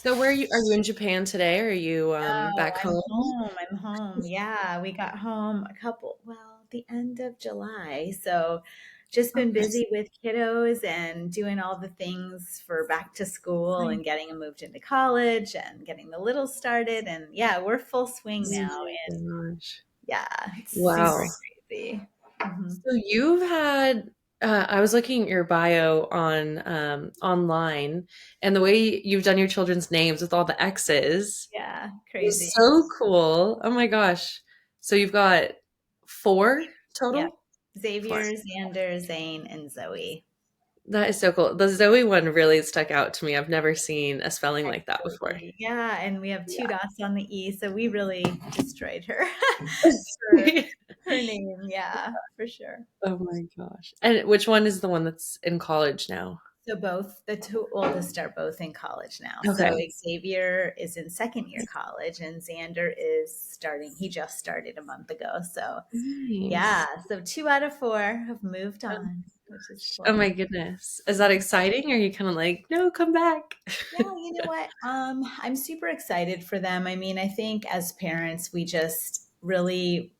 So where are you in Japan today? Or are you No, back I'm home? home. I'm home. Yeah, we got home the end of July. So just Oh, been nice. busy with kiddos and doing all the things for back to school Nice. and getting them moved into college and getting the little started. And yeah, we're full swing Oh now. my And gosh. yeah, it's super Wow. crazy. Mhm. So you've had I was looking at your bio on online, and the way you've done your children's names with all the X's Yeah, is crazy. so cool. Oh my gosh. So you've got four Yep. total? Four. Xavier, Xander, Zane, and Zoe. That is so cool. The Zoe one really stuck out to me. I've never seen a spelling like that before. Zoe. Yeah, and we have two Yeah. dots on the E, so we really destroyed her for her name. Yeah, for sure. Oh my gosh. And which one is the one that's in college now? So both the two oldest are both in college now. So Okay. Xavier is in second year college, and Xander is starting. He just started a month ago. So yeah, Nice. so 2 out of 4 have moved Oh on, which is gosh. Oh cool. my goodness. Is that exciting? Or are you kind of like, no, come back? Yeah, you know what? I'm super excited for them. I mean, I think as parents, we just really,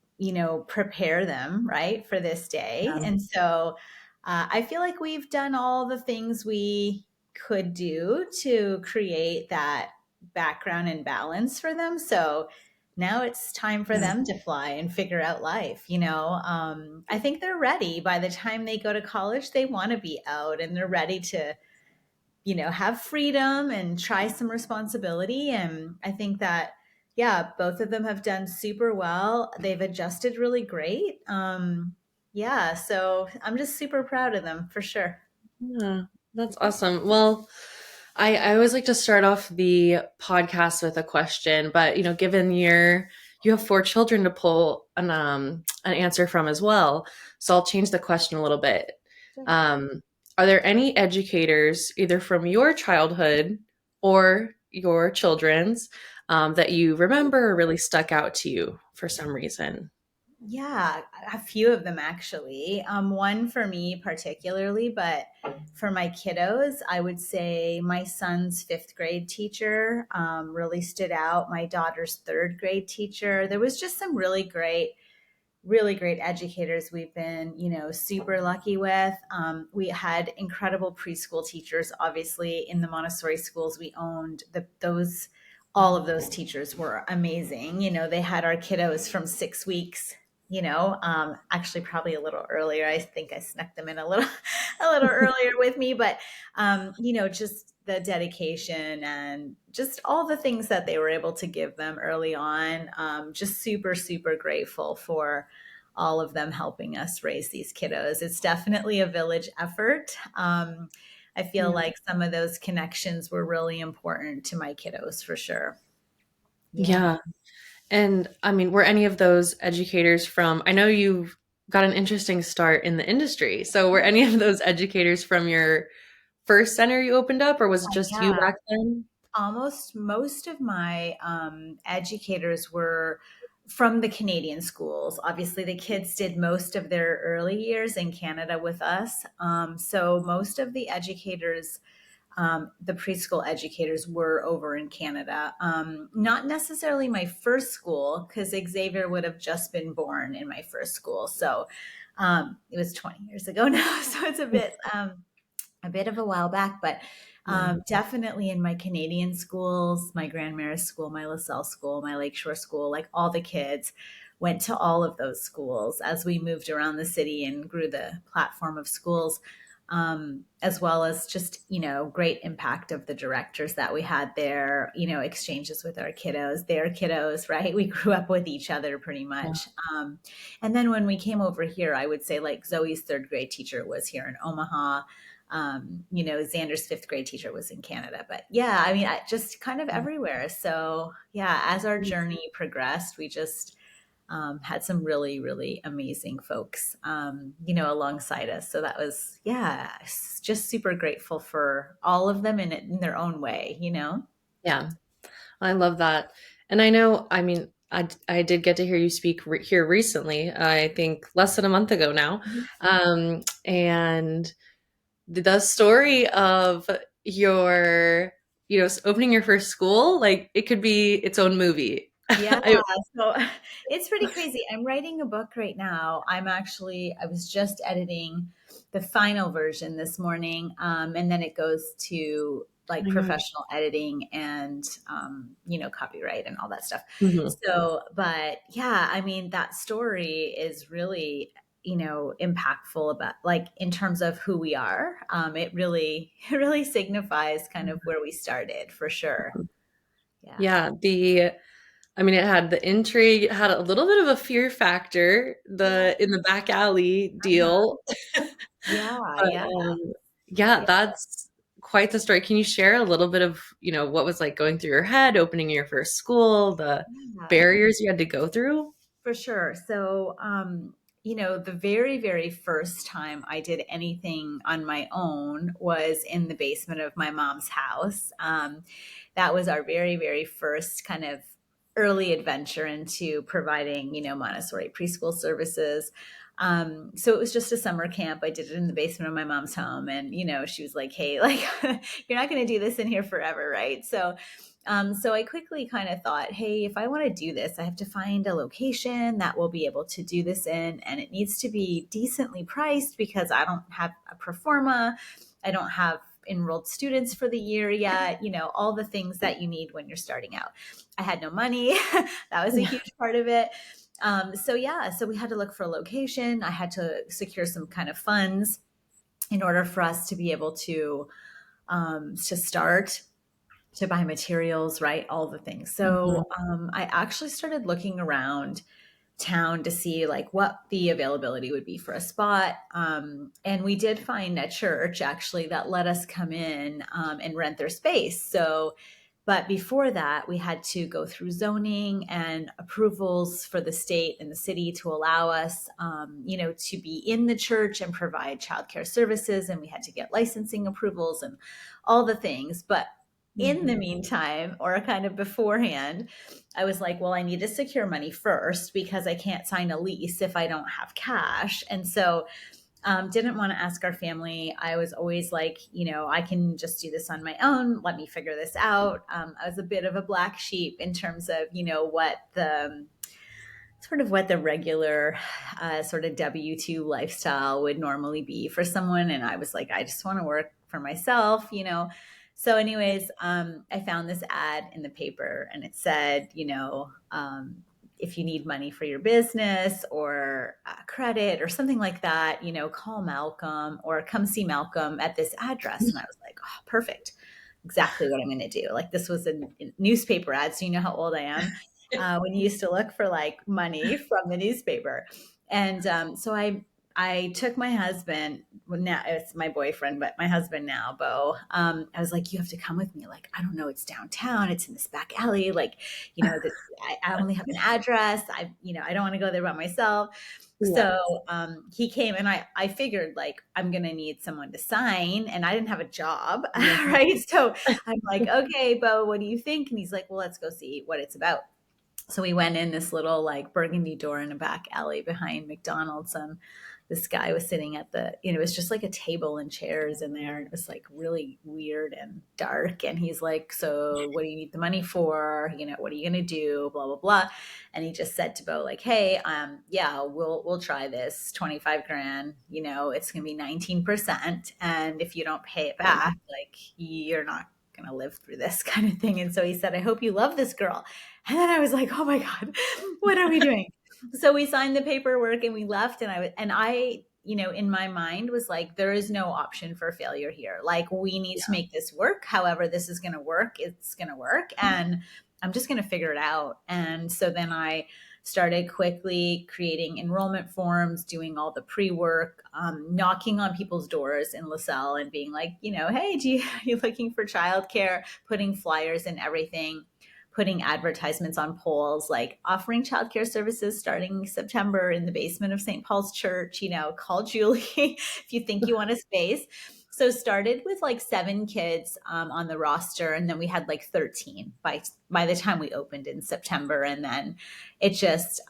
prepare them, right, for this day. Yeah. And so I feel like we've done all the things we could do to create that background and balance for them. So now it's time for Yeah. them to fly and figure out life. I think they're ready. By the time they go to college, they want to be out and they're ready to have freedom and try some responsibility. And I think that, yeah, both of them have done super well. They've adjusted really great. Yeah, so I'm just super proud of them for sure. Yeah. That's awesome. Well, I always like to start off the podcast with a question, but given you have four children to pull an answer from as well, so I'll change the question a little bit. Sure. Um, are there any educators, either from your childhood or your children's, that you remember or really stuck out to you for some reason? Yeah, a few of them actually. One for me particularly, but for my kiddos, I would say my son's fifth grade teacher really stood out. My daughter's third grade teacher. There was just some really great educators we've been, super lucky with. We had incredible preschool teachers, obviously, in the Montessori schools we owned. All of those teachers were amazing. They had our kiddos from 6 weeks. Actually, probably a little earlier. I think I snuck them in a little, a little earlier with me, but just the dedication and just all the things that they were able to give them early on. Just super, super grateful for all of them helping us raise these kiddos. It's definitely a village effort. I feel Yeah. like some of those connections were really important to my kiddos for sure. Yeah. Yeah. And I mean, were any of those educators from, I know you've got an interesting start in the industry. So were any of those educators from your first center you opened up, or was it just you Yeah. back then? Almost most of my educators were from the Canadian schools. Obviously, the kids did most of their early years in Canada with us. So most of the educators, the preschool educators, were over in Canada. Not necessarily my first school, because Xavier would have just been born in my first school. So it was 20 years ago now. So it's a bit of a while back, but Yeah. definitely in my Canadian schools, my Grand Marais school, my LaSalle school, my Lakeshore school, like all the kids went to all of those schools as we moved around the city and grew the platform of schools, as well as just, great impact of the directors that we had there, exchanges with our kiddos, their kiddos, right? We grew up with each other pretty much. And then when we came over here, I would say like Zoe's third grade teacher was here in Omaha. Xander's fifth grade teacher was in Canada, but yeah, I mean, just kind of everywhere. So yeah, as our journey progressed, we just had some really, really amazing folks, alongside us. So that was, yeah, just super grateful for all of them in their own way. Yeah. I love that. And I know, I mean, I did get to hear you speak here recently, I think less than a month ago now. And the story of your opening your first school, like it could be its own movie. Yeah, I, so it's pretty crazy. I'm writing a book right now. I was just editing the final version this morning, and then it goes to oh like my gosh. professional editing and, copyright and all that stuff. Mhm. So, but yeah, I mean, that story is really, impactful about like in terms of who we are. It really, it really signifies kind of where we started for sure. Yeah. Yeah, it had the intrigue, it had a little bit of a fear factor, Yeah. the in the back alley Uh-huh. deal. Yeah, But yeah, yeah, yeah, that's quite the story. Can you share a little bit of, what was like going through your head, opening your first school, the yeah, barriers you had to go through? for sure. So, the very, very first time I did anything on my own was in the basement of my mom's house. That was our very, very first kind of early adventure into providing, Montessori preschool services. So it was just a summer camp. I did it in the basement of my mom's home. And, she was like, hey, like, you're not going to do this in here forever, right? So I quickly kind of thought, hey, if I want to do this, I have to find a location that we'll be able to do this in, and it needs to be decently priced because I don't have a pro forma, I don't have enrolled students for the year yet, all the things that you need when you're starting out. I had no money. That was a Yeah. huge part of it. So we had to look for a location. I had to secure some kind of funds in order for us to be able to start, to buy materials, right? All the things. Mhm. I actually started looking around town to see like what the availability would be for a spot. And we did find a church actually that let us come in and rent their space. But before that, we had to go through zoning and approvals for the state and the city to allow us, to be in the church and provide childcare services. And we had to get licensing approvals and all the things. But in the Mhm. meantime, or kind of beforehand, I was like, well, I need to secure money first because I can't sign a lease if I don't have cash. And so didn't want to ask our family. I was always like, I can just do this on my own. Let me figure this out. I was a bit of a black sheep in terms of, what the regular sort of W-2 lifestyle would normally be for someone. And I was like, I just want to work for myself. So, anyways, I found this ad in the paper and it said, if you need money for your business or credit or something like that, call Malcolm or come see Malcolm at this address. And I was like, oh, perfect. Exactly what I'm going to do. Like this was a newspaper ad. So you know how old I am, when you used to look for like money from the newspaper. And I took my husband, well, now it's my boyfriend, but my husband now, Bo. I was like, you have to come with me. Like, I don't know, it's downtown, it's in this back alley. Like, I only have an address. I don't want to go there by myself. Yeah. So he came and I figured like I'm going to need someone to sign and I didn't have a job. Mhm. Right. So I'm like, okay, Bo, what do you think? And he's like, well, let's go see what it's about. So we went in this little like burgundy door in a back alley behind McDonald's, and this guy was sitting at it was just like a table and chairs in there. And it was like really weird and dark. And he's like, so what do you need the money for? What are you going to do? Blah, blah, blah. And he just said to Bo, like, hey, yeah, we'll try this 25 grand, it's going to be 19%. And if you don't pay it back, like you're not going to live through this kind of thing. And so he said, I hope you love this girl. And then I was like, oh my God, what are we doing? So we signed the paperwork and we left. And I, in my mind was like, there is no option for failure here. Like, we need to Yeah. make this work. However, this is going to work. It's going to work. And I'm just going to figure it out. And so then I started quickly creating enrollment forms, doing all the pre-work, knocking on people's doors in LaSalle and being like, hey, are you looking for childcare? Putting flyers and everything, putting advertisements on poles, like offering childcare services starting September in the basement of St. Paul's Church, call Julie if you think you want a space. So started with like 7 kids on the roster, and then we had like 13 by the time we opened in September. And then it just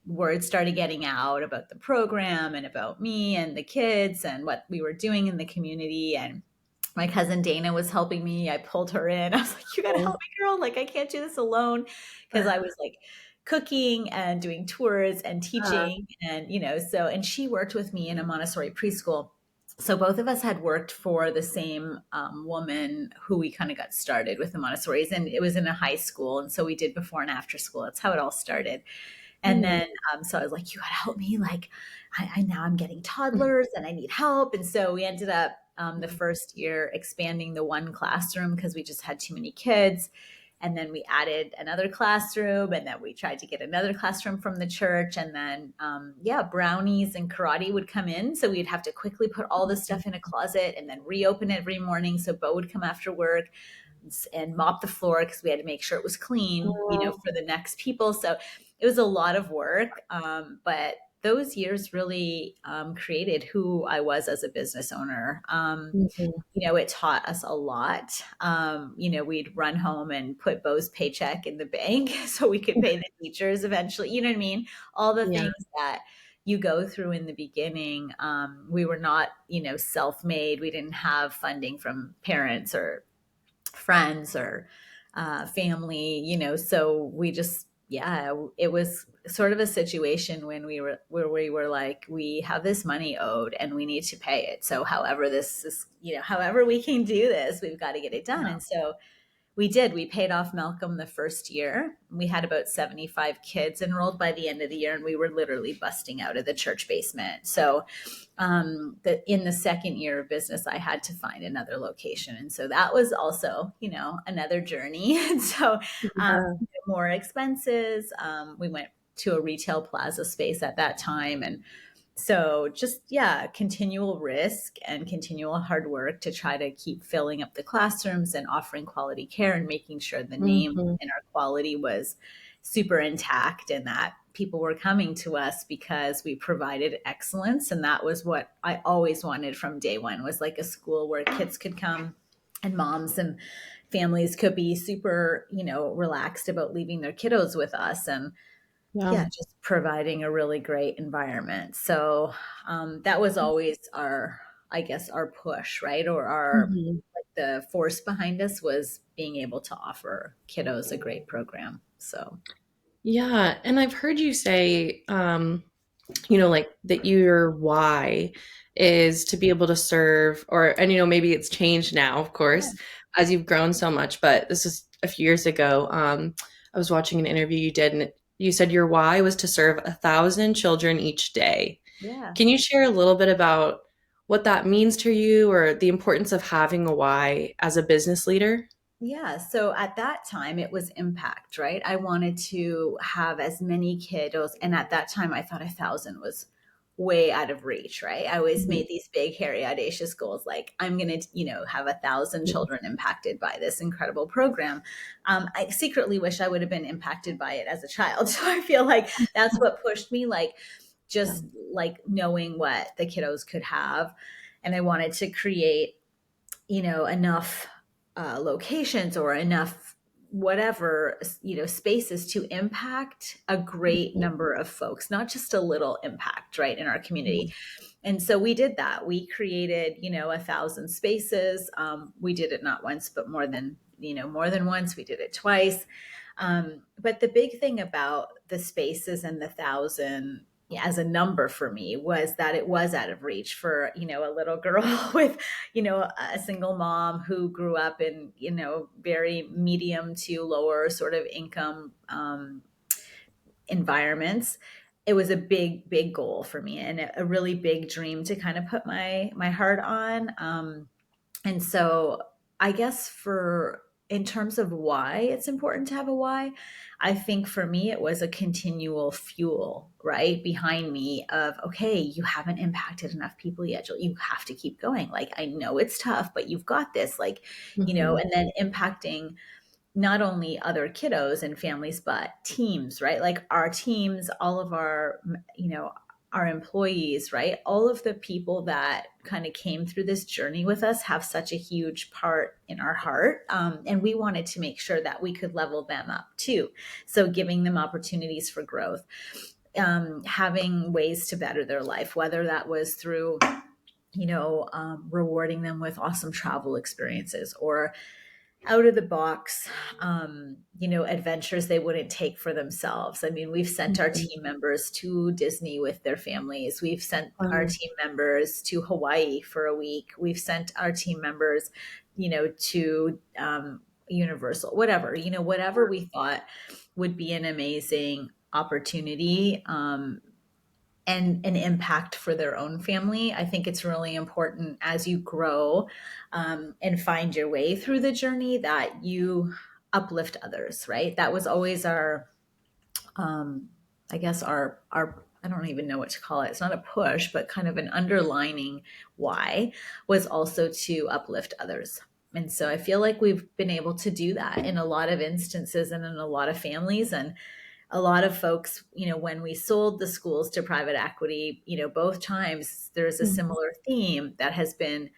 word started getting out about the program and about me and the kids and what we were doing in the community. And My cousin Dana was helping me. I pulled her in. I was like, you got to help me, girl. Like, I can't do this alone. Because I was like cooking and doing tours and Uh, teaching. And, so, and she worked with me in a Montessori preschool. So both of us had worked for the same woman who we kind of got started with the Montessori's. And it was in a high school. And so we did before and after school. That's how it all started. And mm, then, so I was like, you got to help me. Like, I now I'm getting toddlers and I need help. And so we ended up the first year expanding the one classroom because we just had too many kids. And then we added another classroom, and then we tried to get another classroom from the church. And then, brownies and karate would come in. So we'd have to quickly put all this stuff in a closet and then reopen it every morning. So Bo would come after work and mop the floor because we had to make sure it was clean, oh, for the next people. So it was a lot of work. But those years really created who I was as a business owner. mhm. It taught us a lot. We'd run home and put Bo's paycheck in the bank so we could pay the teachers eventually. You know what I mean? All the Yeah. things that you go through in the beginning. We were not, self-made. We didn't have funding from parents or friends or family, so we just, yeah, it was sort of a situation when where we were like, we have this money owed and we need to pay it. So however this is, however we can do this, we've got to get it done. And so we did. We paid off Malcolm the first year. We had about 75 kids enrolled by the end of the year, and we were literally busting out of the church basement. So, in the second year of business, I had to find another location, and so that was also, another journey. And so, Yeah. more expenses. We went to a retail plaza space at that time, and so just, yeah, continual risk and continual hard work to try to keep filling up the classrooms and offering quality care and making sure the name Mhm. and our quality was super intact and that people were coming to us because we provided excellence. And that was what I always wanted from day one, was like a school where kids could come and moms and families could be super, relaxed about leaving their kiddos with us. And Yeah. yeah, just providing a really great environment. So that was always our, I guess, our push, right? Or our, Mhm. like, the force behind us was being able to offer kiddos a great program. So Yeah, and I've heard you say, like that your why is to be able to serve, and maybe it's changed now, of yeah, course, as you've grown so much, but this was a few years ago. I was watching an interview you did, and you said your why was to serve 1,000 children each day. yeah. Can you share a little bit about what that means to you or the importance of having a why as a business leader? Yeah. So at that time, it was impact, right? I wanted to have as many kiddos. And at that time, I thought 1,000 was way out of reach, right? I always Mhm. made these big, hairy, audacious goals like, I'm going to, have 1,000 children impacted by this incredible program. I secretly wish I would have been impacted by it as a child. So I feel like that's what pushed me, like, Yeah. just like knowing what the kiddos could have. And I wanted to create, enough locations or enough whatever, spaces to impact a great Mhm. number of folks, not just a little impact, right, in our community. Mhm. And so we did that. We created, 1,000 spaces. We did it not once, but more than once. We did it twice. But the big thing about the spaces and the 1,000 as a number for me was that it was out of reach for, a little girl with, a single mom who grew up in, very medium to lower sort of income environments. It was a big, big goal for me and a really big dream to kind of put my heart on. And so I guess for in terms of why it's important to have a why, I think for me it was a continual fuel, right, behind me of, okay, you haven't impacted enough people yet, Jill. You have to keep going. Like, I know it's tough, but you've got this. Like, Mhm. and then impacting not only other kiddos and families, but teams, right? Like our teams, all of our, our employees, right? All of the people that kind of came through this journey with us have such a huge part in our heart. And we wanted to make sure that we could level them up too. So giving them opportunities for growth, having ways to better their life, whether that was through rewarding them with awesome travel experiences or out of the box, adventures they wouldn't take for themselves. I mean, we've sent our Mhm. team members to Disney with their families. We've sent our Um, team members to Hawaii for a week. We've sent our team members, to Universal, whatever, whatever we thought would be an amazing opportunity. And an impact for their own family. I think it's really important as you grow and find your way through the journey that you uplift others, right? That was always our, I guess, our, I don't even know what to call it. It's not a push, but kind of an underlining why was also to uplift others. And so I feel like we've been able to do that in a lot of instances and in a lot of families. And a lot of folks, when we sold the schools to private equity, both times there's a mhm. similar theme that has been,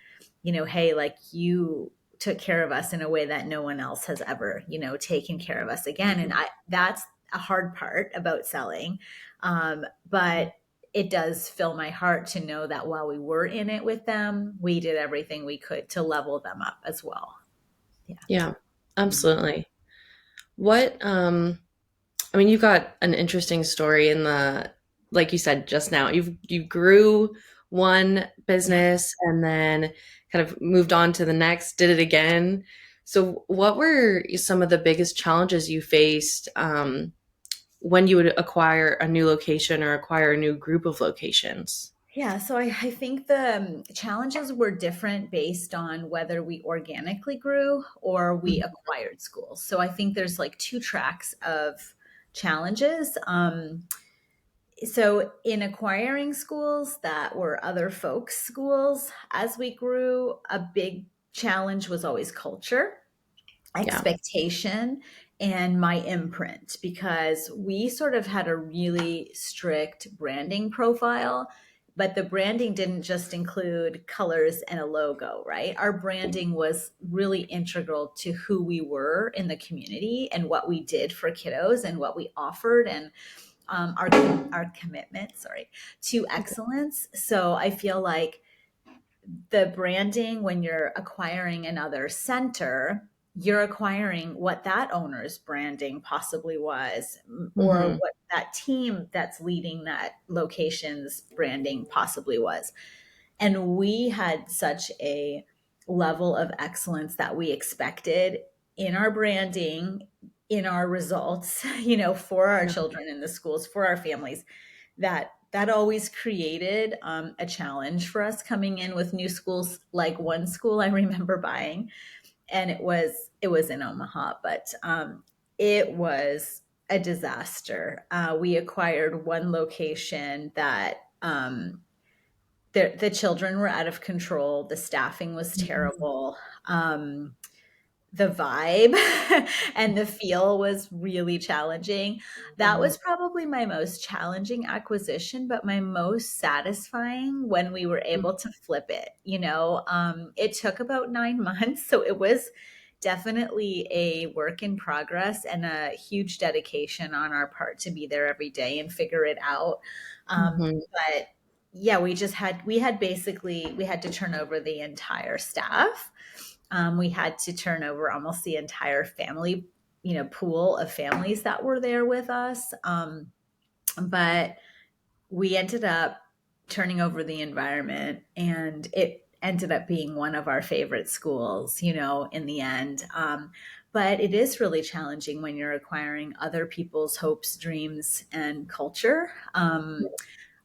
hey, like you took care of us in a way that no one else has ever, taken care of us again. And that's a hard part about selling. But it does fill my heart to know that while we were in it with them, we did everything we could to level them up as well. Yeah. Yeah, Mm. absolutely. What, I mean, you've got an interesting story in the, like you said just now, you grew one Yeah. business and then kind of moved on to the next, did it again. So, what were some of the biggest challenges you faced when you would acquire a new location or acquire a new group of locations? Yeah, so I think the challenges were different based on whether we organically grew or we Mhm. acquired schools. So I think there's like two tracks of challenges. So in acquiring schools that were other folks' schools, as we grew, a big challenge was always culture, Yeah. expectation, and my imprint, because we sort of had a really strict branding profile, but the branding didn't just include colors and a logo, right? Our branding was really integral to who we were in the community and what we did for kiddos and what we offered, and our commitment, sorry, to excellence. So I feel like the branding, when you're acquiring another center, you're acquiring what that owner's branding possibly was, or Hmm. what that team that's leading that location's branding possibly was. And we had such a level of excellence that we expected in our branding, in our results, for our Yeah. children in the schools, for our families, that always created a challenge for us coming in with new schools. Like one school I remember buying, and it was in Omaha, but it was a disaster. We acquired one location that the children were out of control. The staffing was Mhm. terrible. The vibe and the feel was really challenging. That Mhm. was probably my most challenging acquisition, but my most satisfying when we were able to flip it. It took about 9 months. So it was definitely a work in progress and a huge dedication on our part to be there every day and figure it out. Mhm. But yeah, we had to turn over the entire staff. We had to turn over almost the entire family, pool of families that were there with us. But we ended up turning over the environment, and it ended up being one of our favorite schools, in the end. But it is really challenging when you're acquiring other people's hopes, dreams, and culture.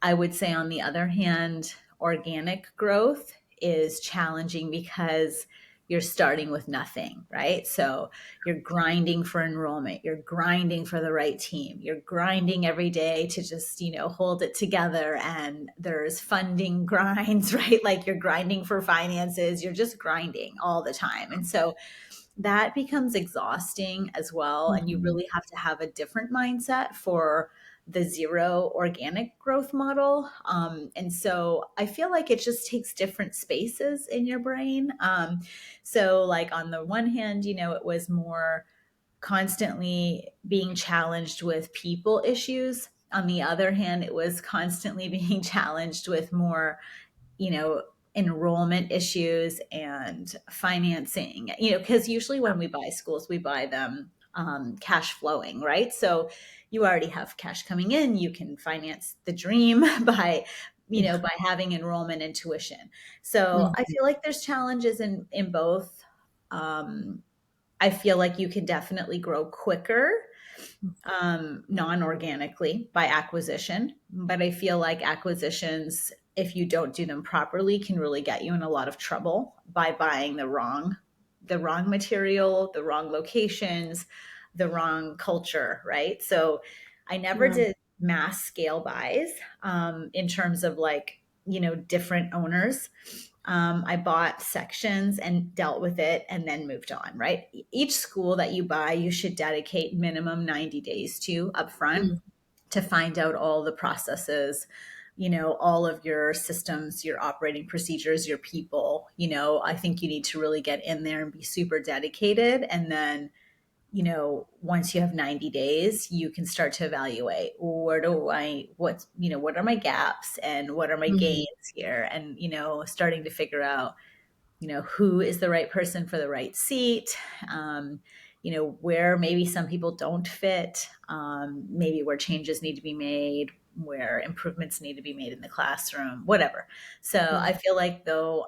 I would say, on the other hand, organic growth is challenging because you're starting with nothing, right? So you're grinding for enrollment, you're grinding for the right team, you're grinding every day to just, hold it together. And there's funding grinds, right? Like you're grinding for finances, you're just grinding all the time. And so that becomes exhausting as well. And you Mhm. really have to have a different mindset for the zero organic growth model. And so I feel like it just takes different spaces in your brain. So, like, on the one hand, it was more constantly being challenged with people issues. On the other hand, it was constantly being challenged with more, you know, enrollment issues and financing, because usually when we buy schools, we buy them cash flowing, right? So you already have cash coming in, you can finance the dream by by having enrollment and tuition. So I Mhm. feel like there's challenges in both. I feel like you can definitely grow quicker non-organically by acquisition, but I feel like acquisitions, if you don't do them properly, can really get you in a lot of trouble by buying the wrong material, the wrong locations, the wrong culture, right? So I never Yeah. did mass scale buys in terms of like different owners. I bought sections and dealt with it and then moved on, right? Each school that you buy, you should dedicate minimum 90 days to upfront Mm. to find out all the processes, all of your systems, your operating procedures, your people. I think you need to really get in there and be super dedicated. And then once you have 90 days, you can start to evaluate what are my gaps and what are my Mhm. gains here? And, starting to figure out, who is the right person for the right seat, where maybe some people don't fit, maybe where changes need to be made, where improvements need to be made in the classroom, whatever. So Yeah. I feel like though,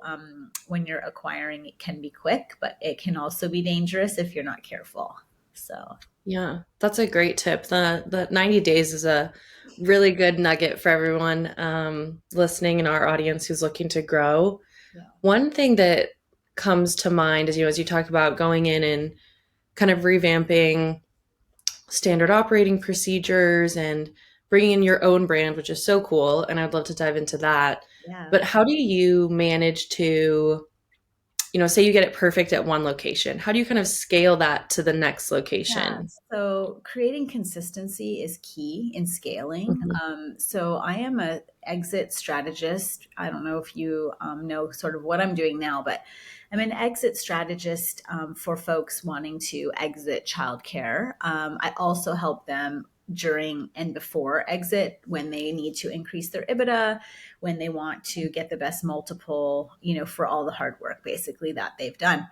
when you're acquiring, it can be quick, but it can also be dangerous if you're not careful. So Yeah, that's a great tip. The 90 days is a really good nugget for everyone listening in our audience who's looking to grow. yeah, One thing that comes to mind is, as you talk about going in and kind of revamping standard operating procedures and bringing in your own brand, which is so cool. And I'd love to dive into that. yeah. But how do you manage to, say you get it perfect at one location? How do you kind of scale that to the next Yeah. location? So creating consistency is key in scaling. Mhm. So I am a exit strategist. I don't know if you know sort of what I'm doing now, but I'm an exit strategist for folks wanting to exit childcare. I also help them during and before exit when they need to increase their EBITDA, when they want to get the best multiple, for all the hard work basically that they've done.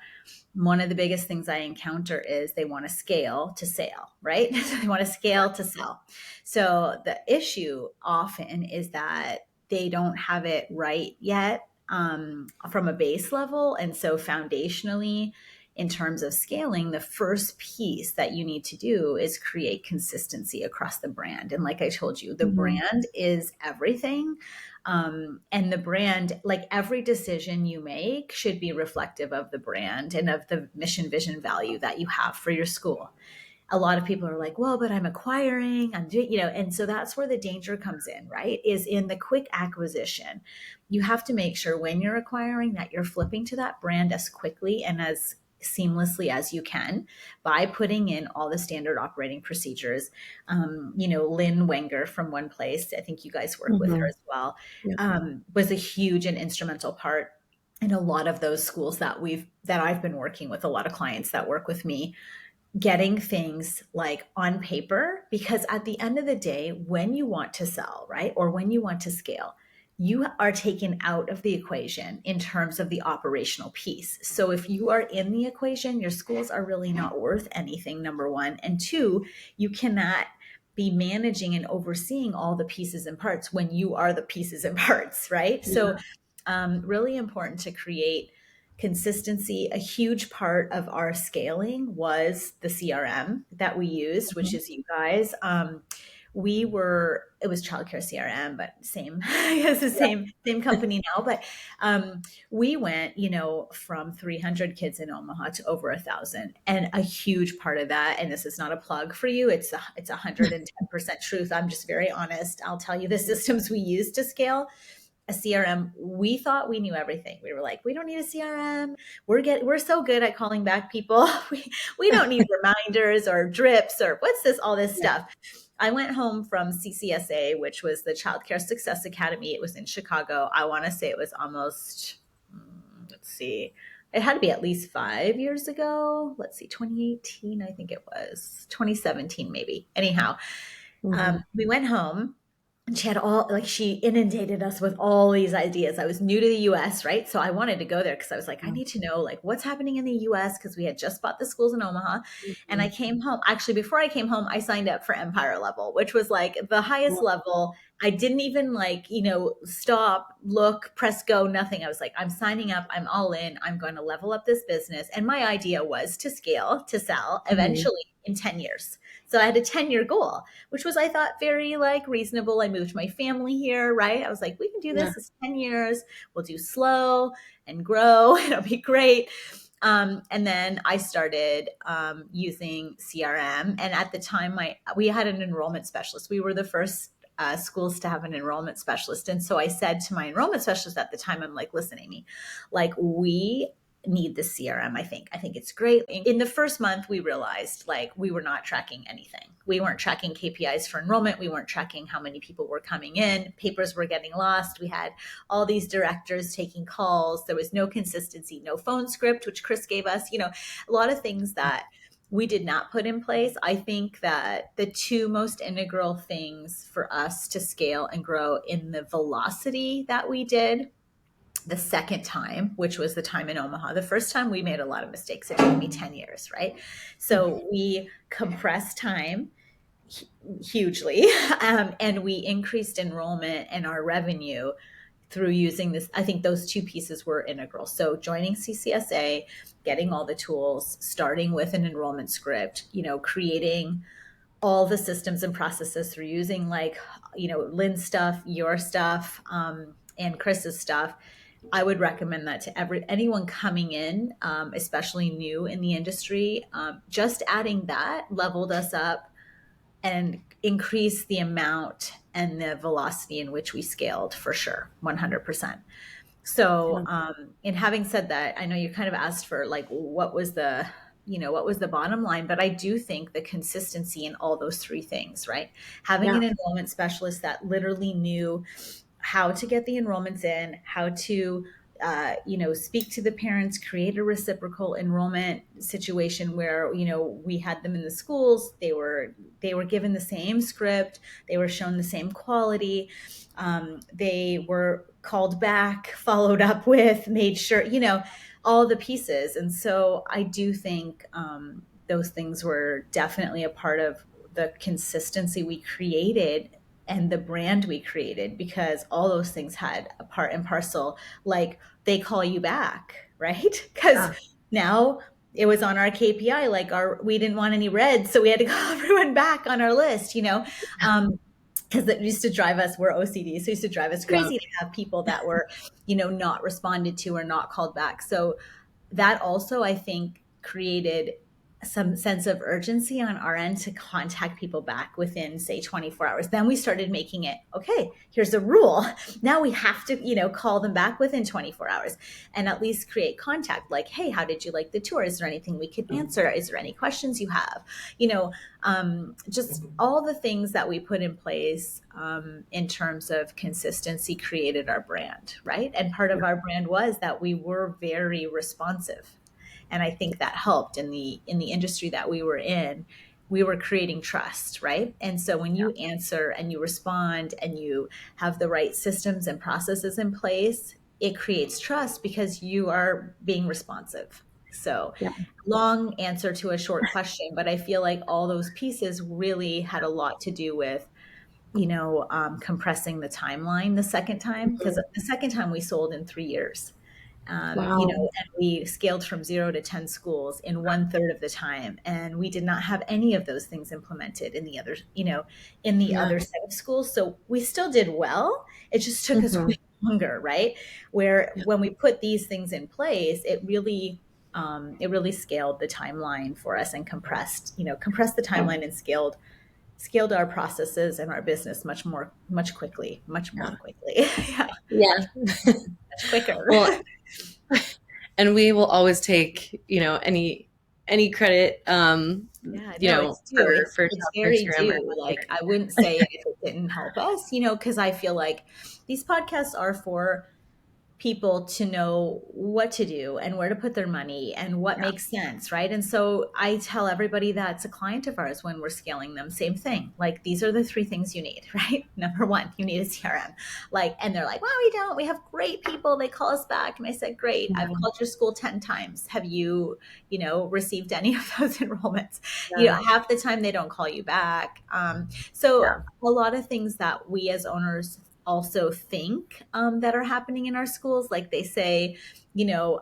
One of the biggest things I encounter is they want to scale to sale, right? So they want to scale to sell. So the issue often is that they don't have it right yet from a base level. And so foundationally, in terms of scaling, the first piece that you need to do is create consistency across the brand. And like I told you, the Mhm. brand is everything. And the brand, like every decision you make, should be reflective of the brand and of the mission, vision, value that you have for your school. A lot of people are like, well, but I'm acquiring, I'm doing, and so that's where the danger comes in, right? Is in the quick acquisition. You have to make sure when you're acquiring that you're flipping to that brand as quickly and as seamlessly as you can by putting in all the standard operating procedures. Lynn Wenger from One Place, I think you guys work with her Mhm. as well, Yeah. was a huge and instrumental part in a lot of those schools that I've been working with, a lot of clients that work with me, getting things like on paper, because at the end of the day, when you want to sell, right, or when you want to scale, you are taken out of the equation in terms of the operational piece. So if you are in the equation, your schools are really not worth anything, number one. And two, you cannot be managing and overseeing all the pieces and parts when you are the pieces and parts, right? So Yeah. really important to create consistency. A huge part of our scaling was the CRM that we used, which Mhm. is you guys. It was Childcare CRM, but same, it's the Yeah. same company now. But we went, from 300 kids in Omaha to over 1,000, and a huge part of that. And this is not a plug for you; it's 110% truth. I'm just very honest. I'll tell you the systems we use to scale a CRM. We thought we knew everything. We were like, we don't need a CRM. We're so good at calling back people. We don't need reminders or drips or what's this, all this Yeah. stuff. I went home from CCSA, which was the Childcare Success Academy. It was in Chicago. I want to say it was almost, let's see, it had to be at least 5 years ago. Let's see, 2018, I think it was 2017, maybe. Anyhow, Mhm. we went home and she had all, like, she inundated us with all these ideas. I was new to the US, right? So I wanted to go there because I was like, I need to know like what's happening in the US, because we had just bought the schools in Omaha. And I Mhm. came home. Actually, before I came home, I signed up for Empire level, which was like the highest level. I didn't even like, stop, look, press go, nothing. I was like, I'm signing up, I'm all in, I'm going to level up this business. And my idea was to scale, to sell Mhm. eventually in 10 years. So I had a 10-year goal, which was, I thought, very like reasonable. I moved my family here, right? I was like, we can do Yeah. this. It's 10 years. We'll do slow and grow. It'll be great. And then I started using CRM. And at the time, we had an enrollment specialist. We were the first schools to have an enrollment specialist. And so I said to my enrollment specialist at the time, I'm like, listen, Amy, like, we need the CRM. I think it's great. In the first month, we realized like we were not tracking anything. We weren't tracking KPIs for enrollment. We weren't tracking how many people were coming in. Papers were getting lost. We had all these directors taking calls. There was no consistency, no phone script, which Chris gave us, a lot of things that we did not put in place. I think that the two most integral things for us to scale and grow in the velocity that we did the second time, which was the time in Omaha. The first time we made a lot of mistakes. It took me 10 years, right? So we compressed time hugely, and we increased enrollment and our revenue through using this. I think those two pieces were integral. So joining CCSA, getting all the tools, starting with an enrollment script, creating all the systems and processes through using like, Lynn's stuff, your stuff, and Chris's stuff. I would recommend that to anyone coming in, especially new in the industry. Just adding that leveled us up and increased the amount and the velocity in which we scaled, for sure, 100%. So, Yeah. in having said that, I know you kind of asked for like what was the bottom line, but I do think the consistency in all those three things, right? Having Yeah. an enrollment specialist that literally knew how to get the enrollments in, how to speak to the parents, create a reciprocal enrollment situation where we had them in the schools. They were given the same script, they were shown the same quality, they were called back, followed up with, made sure, all the pieces. And so I do think those things were definitely a part of the consistency we created and the brand we created, because all those things had a part and parcel. Like, they call you back, right? Because Yeah. now it was on our KPI, like we didn't want any reds, so we had to call everyone back on our list, because it used to drive us, we're OCD, so it used to drive us Yeah. crazy to have people that were, not responded to or not called back. So that also, I think, created some sense of urgency on our end to contact people back within, say, 24 hours. Then we started making it, okay, here's a rule. Now we have to, call them back within 24 hours and at least create contact, like, hey, how did you like the tour? Is there anything we could answer? Is there any questions you have? Just all the things that we put in place in terms of consistency created our brand, right? And part of our brand was that we were very responsive, and I think that helped in the industry that we were in. We were creating trust, right? And so when you answer and you respond and you have the right systems and processes in place, it creates trust because you are being responsive. So, Yeah. long answer to a short question, but I feel like all those pieces really had a lot to do with, compressing the timeline the second time, because Mhm. the second time we sold in 3 years. Wow. And we scaled from 0 to 10 schools in one third of the time, and we did not have any of those things implemented in the other, in the Yeah. other set of schools. So we still did well. It just took us way Mhm. longer, right? Where Yeah. when we put these things in place, it really scaled the timeline for us and compressed the timeline and scaled our processes and our business much more Yeah. quickly. Yeah, Yeah. much quicker. Well, and we will always take, any credit, Yeah, no, it's due. for It's Childcare very CRM or due. Like, I wouldn't say it if it didn't help us, because I feel like these podcasts are for people to know what to do and where to put their money and what Yeah. makes sense, right? And so I tell everybody that's a client of ours when we're scaling them, same thing. Like, these are the three things you need, right? Number one, you need a CRM. Like, and they're like, well, we don't. We have great people. They call us back. And I said, great. I've Mhm. called your school 10 times. Have you, received any of those enrollments? Yeah. Half the time they don't call you back. So Yeah. a lot of things that we as owners also think that are happening in our schools. Like, they say,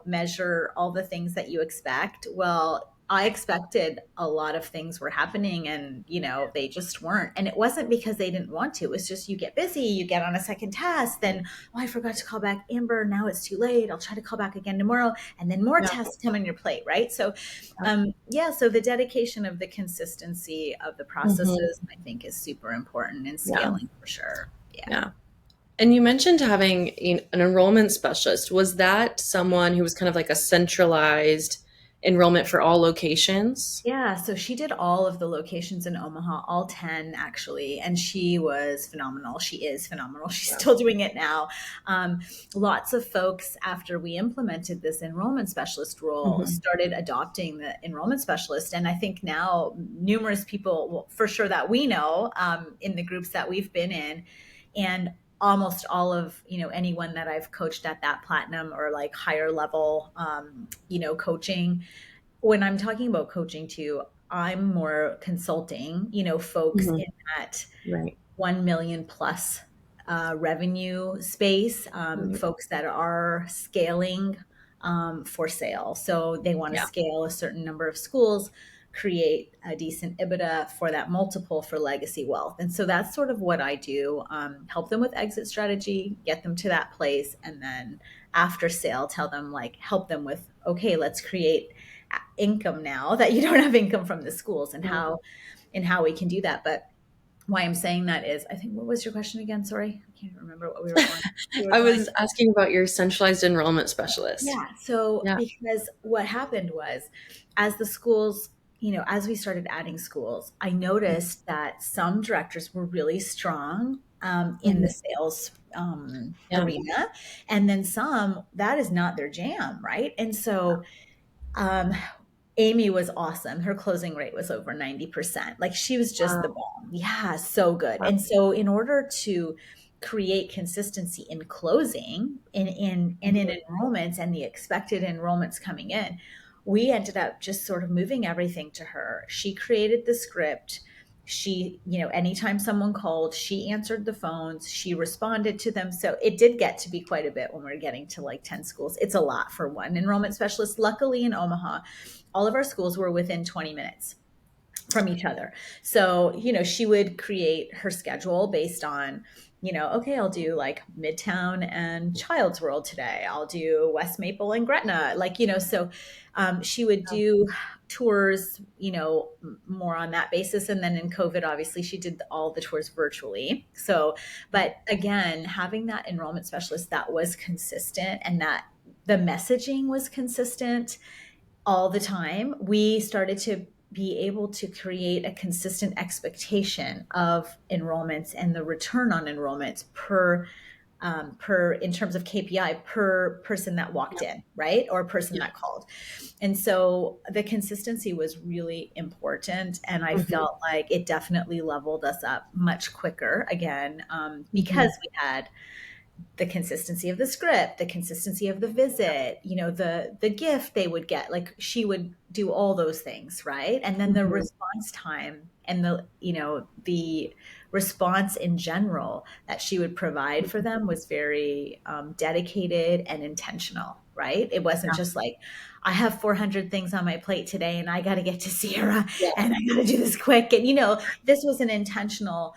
measure all the things that you expect. Well, I expected a lot of things were happening, and they just weren't. And it wasn't because they didn't want to. It was just, you get busy, you get on a second task, then, oh, I forgot to call back Amber, now it's too late, I'll try to call back again tomorrow, and then more Yeah. tests come on your plate, right? So so the dedication of the consistency of the Mhm. processes, I think, is super important in Yeah. scaling, for sure. Yeah. Yeah. And you mentioned having an enrollment specialist. Was that someone who was kind of like a centralized enrollment for all locations? Yeah, so she did all of the locations in Omaha, all 10 actually, and she was phenomenal. She is phenomenal. She's Yeah. still doing it now. Um, Lots of folks, after we implemented this enrollment specialist role, Mhm. started adopting the enrollment specialist. And I think now numerous people, well, for sure, that we know in the groups that we've been in, and almost all of anyone that I've coached at that platinum or like higher level coaching. When I'm talking about coaching too, I'm more consulting, folks Mhm. in that Right. 1 million plus revenue space, Right. folks that are scaling for sale. So they want to Yeah. scale a certain number of schools, create a decent EBITDA for that multiple for legacy wealth. And so that's sort of what I do, help them with exit strategy, get them to that place. And then after sale, tell them, like, help them with, okay, let's create income now that you don't have income from the schools, and Yeah. how we can do that. But why I'm saying that is, I think, what was your question again? Sorry, I can't remember what we were I going. was asking about your centralized enrollment specialist. Yeah. So, Yeah. because what happened was, as the schools, as we started adding schools, I noticed that some directors were really strong in the Mhm. sales Yeah. arena, and then some that is not their jam, right? And so, um, Amy was awesome. Her closing rate was over 90%. Like, she was just the Wow. bomb. Yeah, so good. Wow. And so, in order to create consistency in closing and in Mhm. enrollments and the expected enrollments coming in, we ended up just sort of moving everything to her. She created the script. She, anytime someone called, she answered the phones, she responded to them. So it did get to be quite a bit when we're getting to like 10 schools. It's a lot for one enrollment specialist. Luckily, in Omaha, all of our schools were within 20 minutes from each other. So, she would create her schedule based on, okay, I'll do like Midtown and Child's World today. I'll do West Maple and Gretna. Like, so she would do tours, more on that basis. And then in COVID, obviously, she did all the tours virtually. So, but again, having that enrollment specialist that was consistent and that the messaging was consistent all the time, we started to be able to create a consistent expectation of enrollments and the return on enrollments per in terms of KPI per person that walked in, right? Or person Yeah. that called. And so the consistency was really important. And I Mhm. felt like it definitely leveled us up much quicker again, because Mhm. we had the consistency of the script, the consistency of the visit, the gift they would get. Like, she would do all those things, right? And then the Mhm. response time and the response in general that she would provide for them was very dedicated and intentional, right? It wasn't Yeah. just like, I have 400 things on my plate today and I got to get to Sierra Yeah. and I got to do this quick. And, this was an intentional,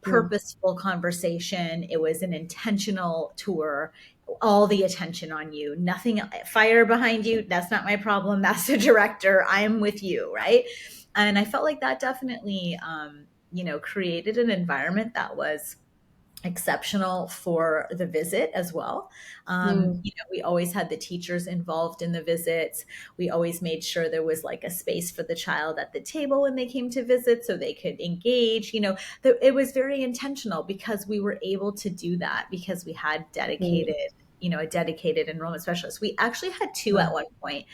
Yeah. purposeful conversation. It was an intentional tour. All the attention on you, nothing, fire behind you. That's not my problem. That's the director. I am with you. Right. And I felt like that definitely, created an environment that was exceptional for the visit as well. Mm. We always had the teachers involved in the visits. We always made sure there was like a space for the child at the table when they came to visit so they could engage. It was very intentional because we were able to do that because we had Mm. dedicated a dedicated enrollment specialist. We actually had two Yeah. at one point,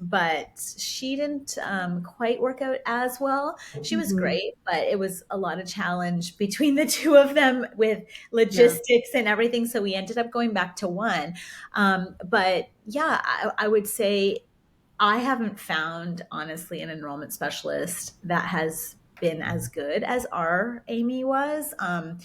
but she didn't quite work out as well. She was Mhm. great, but it was a lot of challenge between the two of them with Yeah. logistics and everything. So we ended up going back to one. But yeah, I would say I haven't found, honestly, an enrollment specialist that has been as good as our Amy was. Mhm.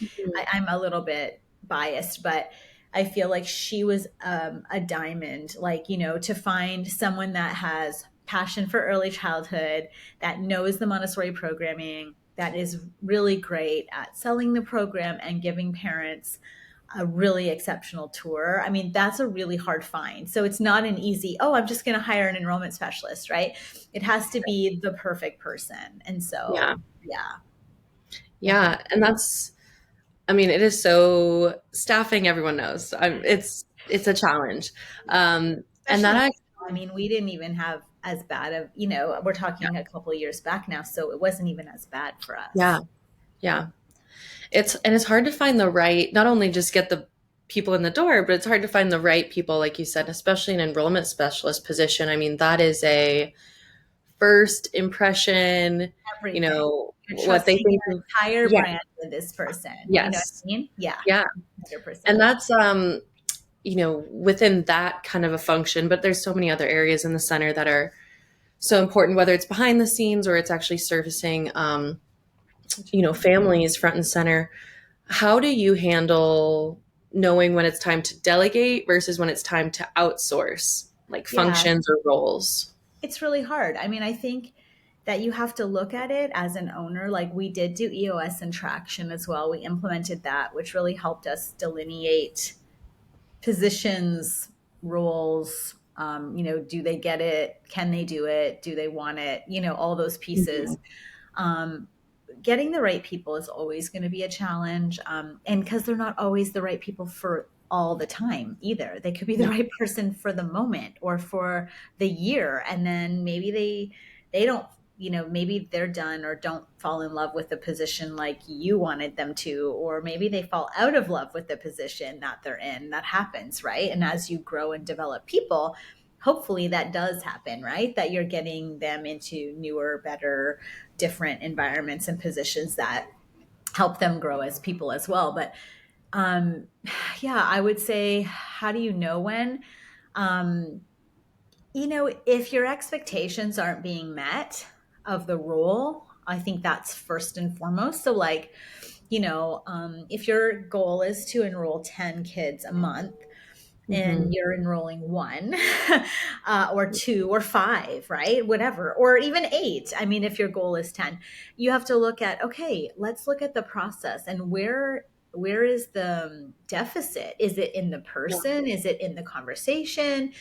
I'm a little bit biased, but I feel like she was a diamond. Like, to find someone that has passion for early childhood, that knows the Montessori programming, that is really great at selling the program and giving parents a really exceptional tour. I mean, that's a really hard find. So it's not an easy, oh, I'm just going to hire an enrollment specialist, right? It has to be the perfect person. And Yeah. so, yeah, Yeah. definitely. And that's, I mean, it is so staffing, everyone knows. It's a challenge. And that Especially, I actually, mean, we didn't even have as bad of, we're talking a couple of years back now, so it wasn't even as bad for yeah. us. Yeah. It's hard to find the right, not only just get the people in the door, but it's hard to find the right people, like you said, especially an enrollment specialist position. I mean, that is a first impression, Everything. You're what they trusting think your of. entire Yeah. brand with this person. You know what Yes. I mean? Yeah, Yeah. And 100%. that's within that kind of a function, but there's so many other areas in the center that are so important, whether it's behind the scenes or it's actually servicing families front and center. How do you handle knowing when it's time to delegate versus when it's time to outsource, like Yeah, functions or roles? it's really hard. I mean, I think that you have to look at it as an owner. Like we did do EOS and traction as well. We implemented that, which really helped us delineate positions, roles. Do they get it? Can they do it? Do they want it? All those pieces. Mhm. Um, Getting the right people is always going to be a challenge. And because they're not always the right people for all the time either. They could be the Yeah. right person for the moment or for the year. And then maybe they don't, maybe they're done or don't fall in love with the position like you wanted them to, or maybe they fall out of love with the position that they're in. That happens, right? And as you grow and develop people, hopefully that does happen, right? That you're getting them into newer, better, different environments and positions that help them grow as people as well. But um, yeah, I would say, how do you know when? Um, if your expectations aren't being met of the role, I think that's first and foremost. So, like, if your goal is to enroll 10 kids a month, and Mhm. you're enrolling one or two or five, right? Whatever, or even eight. I mean, if your goal is 10, you have to look at, okay, let's look at the process and where is the deficit? Is it in the Yeah. person? Is it in the conversation?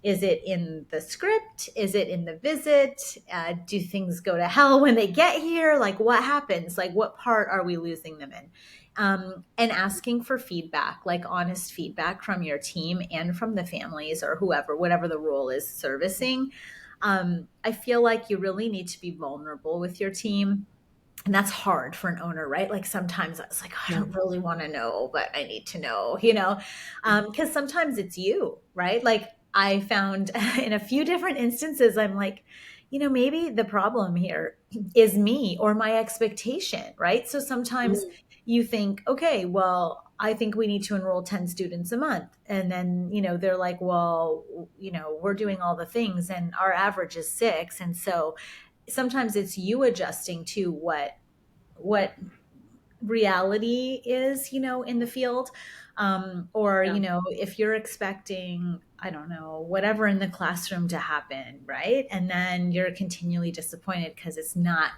Is it in the script? Is it in the visit? Do things go to hell when they get here? Like, what happens? Like, what part are we losing them in? And asking for feedback, like honest feedback from your team and from the families or whoever, whatever the role is servicing. I feel like you really need to be vulnerable with your team. And that's hard for an owner, right? Like sometimes I was like, oh, I Yeah. don't really want to know, but I need to know, because sometimes it's you, right? Like I found in a few different instances, I'm like, maybe the problem here is me or my expectation, right? So sometimes Mhm. you think, okay, well, I think we need to enroll 10 students a month. And then, they're like, well, we're doing all the things and our average is six. And so sometimes it's you adjusting to what reality is, in the field. Or, Yeah. if you're expecting, I don't know, whatever in the classroom to happen, right? And then you're continually disappointed because it's not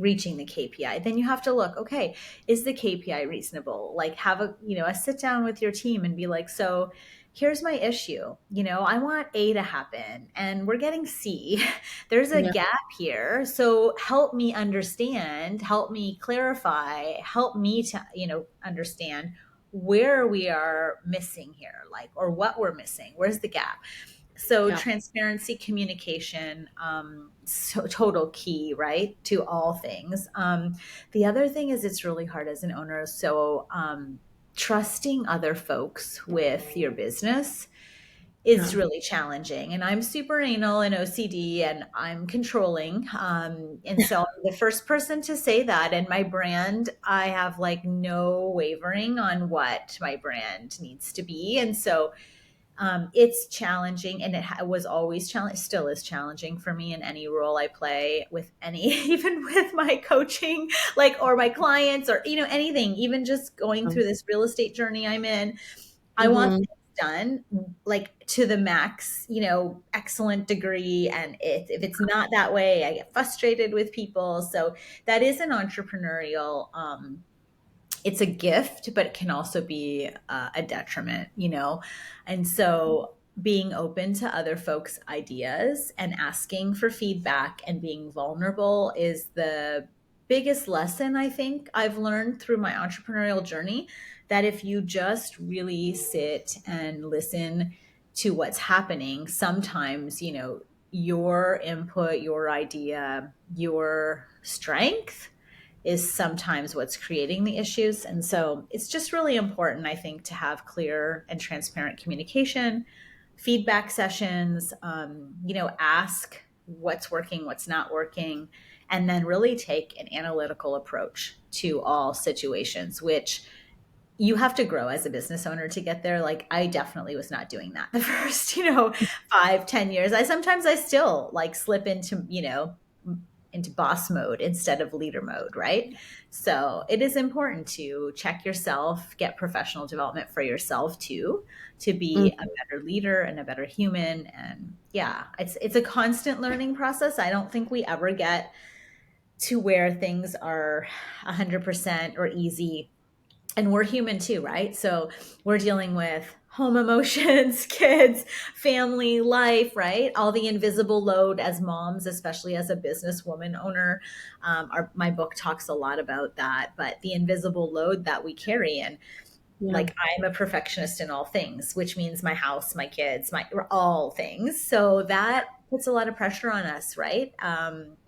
reaching the KPI, then you have to look, okay, is the KPI reasonable? Like have a sit down with your team and be like, so here's my issue. I want A to happen and we're getting C. There's a Yeah. gap here. So help me understand, help me clarify, help me to, understand where we are missing here, like, or what we're missing. Where's the gap? So Yeah. transparency, communication, so total key, right, to all things. The other thing is it's really hard as an owner. So trusting other folks with your business is Yeah. really challenging. And I'm super anal and OCD and I'm controlling. And so I'm the first person to say that. And my brand, I have like no wavering on what my brand needs to be. And so it's challenging, and was always challenging, still is challenging for me in any role I play with any, even with my coaching, like, or my clients, or, anything, even just going through this real estate journey I'm in. I want Mm-hmm. things done like to the max, excellent degree. And if it's not that way, I get frustrated with people. So that is an entrepreneurial, it's a gift, but it can also be a detriment, And so being open to other folks' ideas and asking for feedback and being vulnerable is the biggest lesson I think I've learned through my entrepreneurial journey. That if you just really sit and listen to what's happening, sometimes, your input, your idea, your strength is sometimes what's creating the issues. And so it's just really important, I think, to have clear and transparent communication, feedback sessions, ask what's working, what's not working, and then really take an analytical approach to all situations, which you have to grow as a business owner to get there. Like, I definitely was not doing that the first, 5, 10 years. I still like slip into boss mode instead of leader mode, right? So it is important to check yourself, get professional development for yourself too, to be a better leader and a better human. And yeah, it's a constant learning process. I don't think we ever get to where things are 100% or easy, and we're human too, right? So we're dealing with home emotions, kids, family, life, right? All the invisible load as moms, especially as a businesswoman owner. My book talks a lot about that, but the invisible load that we carry. And Yeah. like, I'm a perfectionist in all things, which means my house, my kids, my all things. So that puts a lot of pressure on us, right?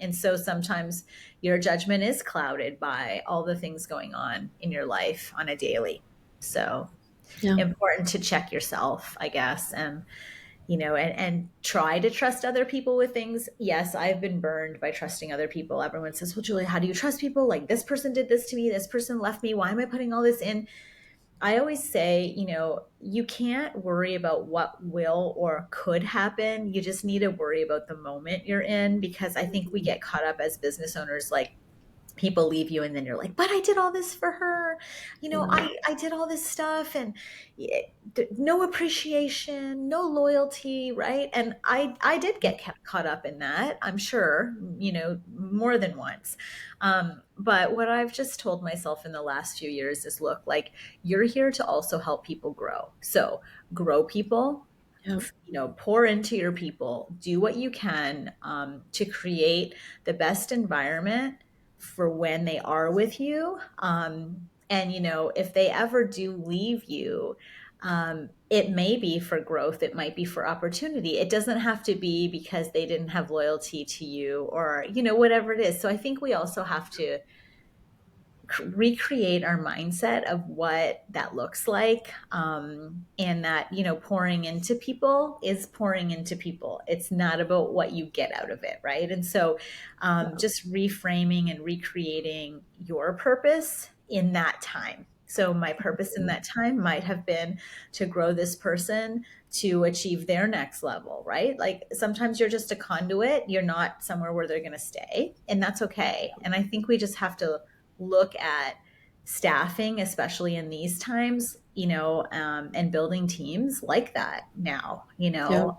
And so sometimes your judgment is clouded by all the things going on in your life on a daily. So Yeah. important to check yourself, I guess, and and try to trust other people with things. Yes, I've been burned by trusting other people. Everyone says, well, Julia, how do you trust people? Like, this person did this to me, this person left me, why am I putting all this in? I always say, you can't worry about what will or could happen. You just need to worry about the moment you're in, because I think we get caught up as business owners, like, people leave you and then you're like, but I did all this for her, Yeah. I did all this stuff, and no appreciation, no loyalty, right? And I did get caught up in that, I'm sure, more than once. But what I've just told myself in the last few years is, look, like, you're here to also help people grow. So grow people, Yeah. pour into your people, do what you can, to create the best environment for when they are with you. And, if they ever do leave you, it may be for growth, it might be for opportunity. It doesn't have to be because they didn't have loyalty to you, or, whatever it is. So I think we also have to recreate our mindset of what that looks like, and that, pouring into people is pouring into people. It's not about what you get out of it, right? And so just reframing and recreating your purpose in that time. So my purpose in that time might have been to grow this person to achieve their next level, right? Like, sometimes you're just a conduit, you're not somewhere where they're going to stay, and that's okay. And I think we just have to look at staffing, especially in these times, and building teams like that now, Yeah.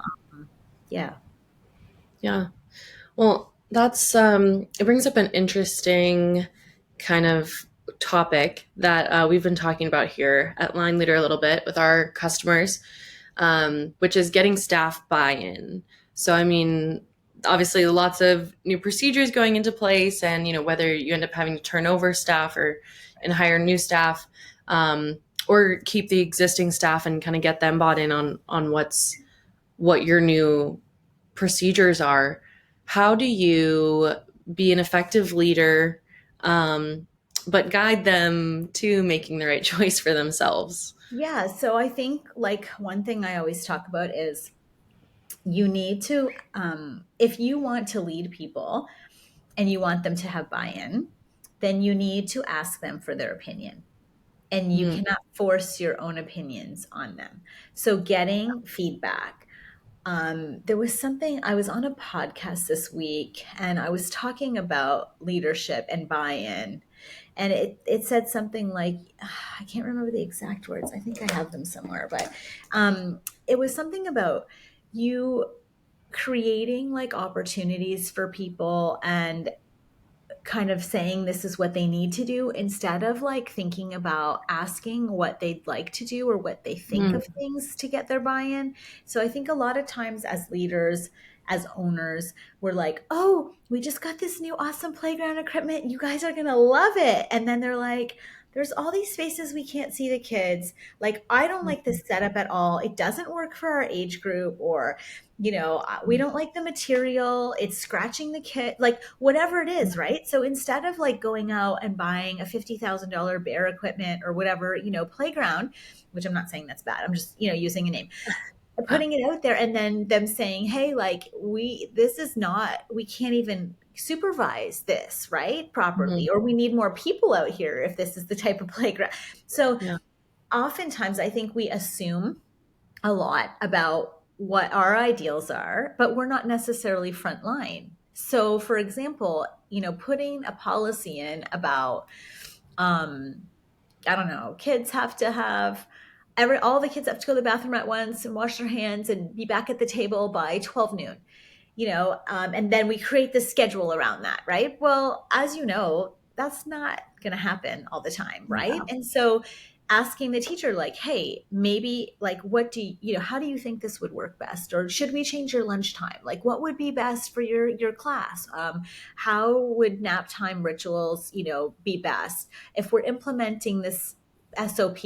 yeah. Yeah. Well, that's it brings up an interesting kind of topic that we've been talking about here at Line Leader a little bit with our customers, which is getting staff buy-in. So, I mean, obviously, lots of new procedures going into place, and whether you end up having to turn over staff or and hire new staff, or keep the existing staff and kind of get them bought in on what your new procedures are. How do you be an effective leader, but guide them to making the right choice for themselves. Yeah, so I think like one thing I always talk about is you need to, if you want to lead people and you want them to have buy-in, then you need to ask them for their opinion. And you Mm, cannot force your own opinions on them. So getting feedback. There was something, I was on a podcast this week and I was talking about leadership and buy-in. And it said something like, I can't remember the exact words. I think I have them somewhere, but it was something about you creating like opportunities for people and kind of saying this is what they need to do instead of like thinking about asking what they'd like to do or what they think of mm, things to get their buy-in. So I think a lot of times as leaders, as owners, we're like, oh, we just got this new awesome playground equipment. You guys are going to love it. And then they're like, there's all these spaces we can't see the kids. Like, I don't like this setup at all. It doesn't work for our age group, or we don't like the material, it's scratching the kid, like whatever it is, right? So instead of like going out and buying a $50,000 bear equipment or whatever, playground, which I'm not saying that's bad, I'm just using a name, yeah. putting it out there, and then them saying, hey, like this is not, we can't even supervise this right properly, Mhm. or we need more people out here if this is the type of playground. So Yeah. oftentimes I think we assume a lot about what our ideals are, but we're not necessarily frontline. So, for example, putting a policy in about, um, I don't know, kids have to have all the kids have to go to the bathroom at once and wash their hands and be back at the table by 12 noon, and then we create this schedule around that, right? Well, as you know, that's not going to happen all the time, right? Yeah. And so asking the teacher, like, hey, maybe like, what do how do you think this would work best? Or should we change your lunchtime? Like, what would be best for your class? How would nap time rituals, be best? If we're implementing this SOP,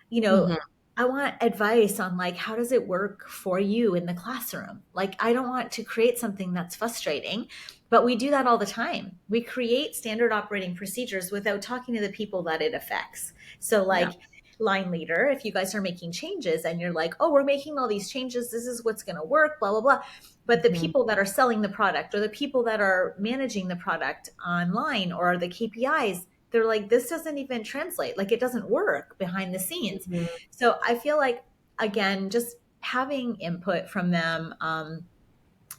you know, Mhm. I want advice on like, how does it work for you in the classroom? Like, I don't want to create something that's frustrating, but we do that all the time. We create standard operating procedures without talking to the people that it affects. So Yeah. like, line leader, if you guys are making changes and you're like, oh, we're making all these changes, this is what's going to work, blah blah blah, but the Mhm. people that are selling the product or the people that are managing the product online or the KPIs, they're like, this doesn't even translate, like it doesn't work behind the scenes. Mhm. So I feel like, again, just having input from them.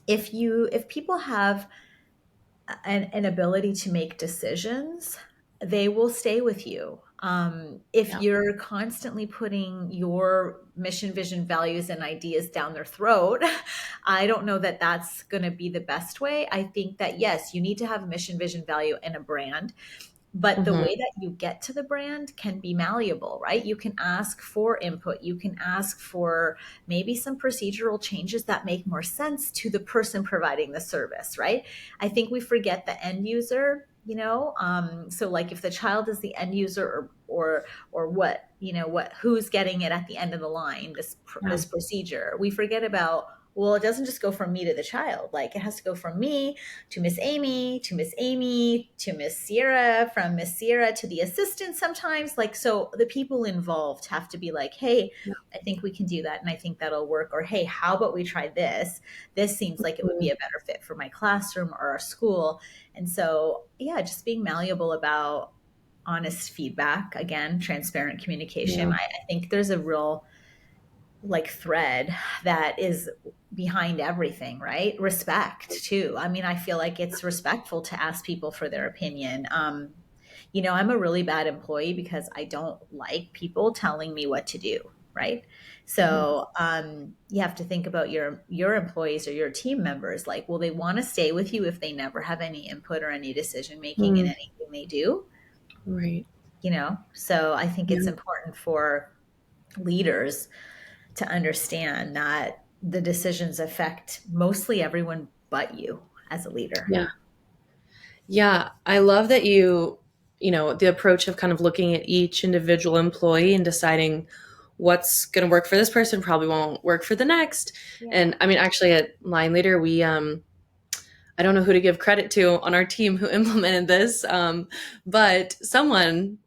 If people have an ability to make decisions, they will stay with you. If Yeah. you're constantly putting your mission, vision, values, and ideas down their throat, I don't know that that's going to be the best way. I think that, yes, you need to have a mission, vision, value, and a brand, but the Mhm. way that you get to the brand can be malleable, right? You can ask for input, you can ask for maybe some procedural changes that make more sense to the person providing the service, right? I think we forget the end user, so like if the child is the end user, or what, who's getting it at the end of the line, Yeah. this procedure, we forget about, well, it doesn't just go from me to the child, like it has to go from me to Miss Amy, to Miss Amy, to Miss Sierra, from Miss Sierra to the assistant sometimes. Like, so the people involved have to be like, hey, Yeah. I think we can do that. And I think that'll work. Or, hey, how about we try this? This seems like it would be Mhm. a better fit for my classroom or our school. And so, yeah, just being malleable about honest feedback, again, transparent communication. Yeah. I think there's a real like thread that is behind everything, right? Respect too. I mean, I feel like it's respectful to ask people for their opinion. I'm a really bad employee because I don't like people telling me what to do, right? Mhm. So you have to think about your employees or your team members. Like, will they want to stay with you if they never have any input or any decision making in Mm. anything they do? Right. So I think it's Yeah. important for leaders to understand that the decisions affect mostly everyone but you as a leader. Yeah. Yeah. I love that the approach of kind of looking at each individual employee and deciding what's going to work for this person probably won't work for the next. Yeah. And I mean, actually, at Line Leader, I don't know who to give credit to on our team who implemented this, but someone,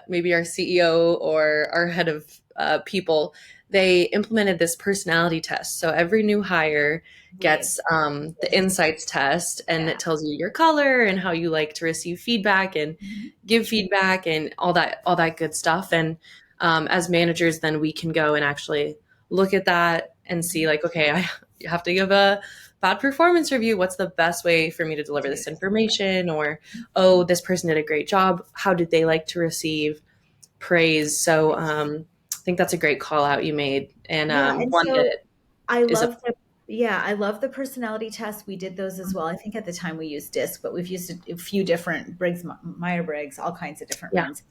maybe our CEO or our head of people, they implemented this personality test. So every new hire Right. gets the insights test, and Yeah. it tells you your color and how you like to receive feedback and Mhm. give feedback and all that good stuff. And as managers, then we can go and actually look at that and see, like, okay, I have to give a bad performance review. What's the best way for me to deliver this information? Or, oh, this person did a great job. How did they like to receive praise? So I think that's a great call out you made, and Yeah, and one so that I is a love the yeah, I love the personality tests. We did those as well. I think at the time we used DISC, but we've used a few different Myers-Briggs, all kinds of different yeah, ones.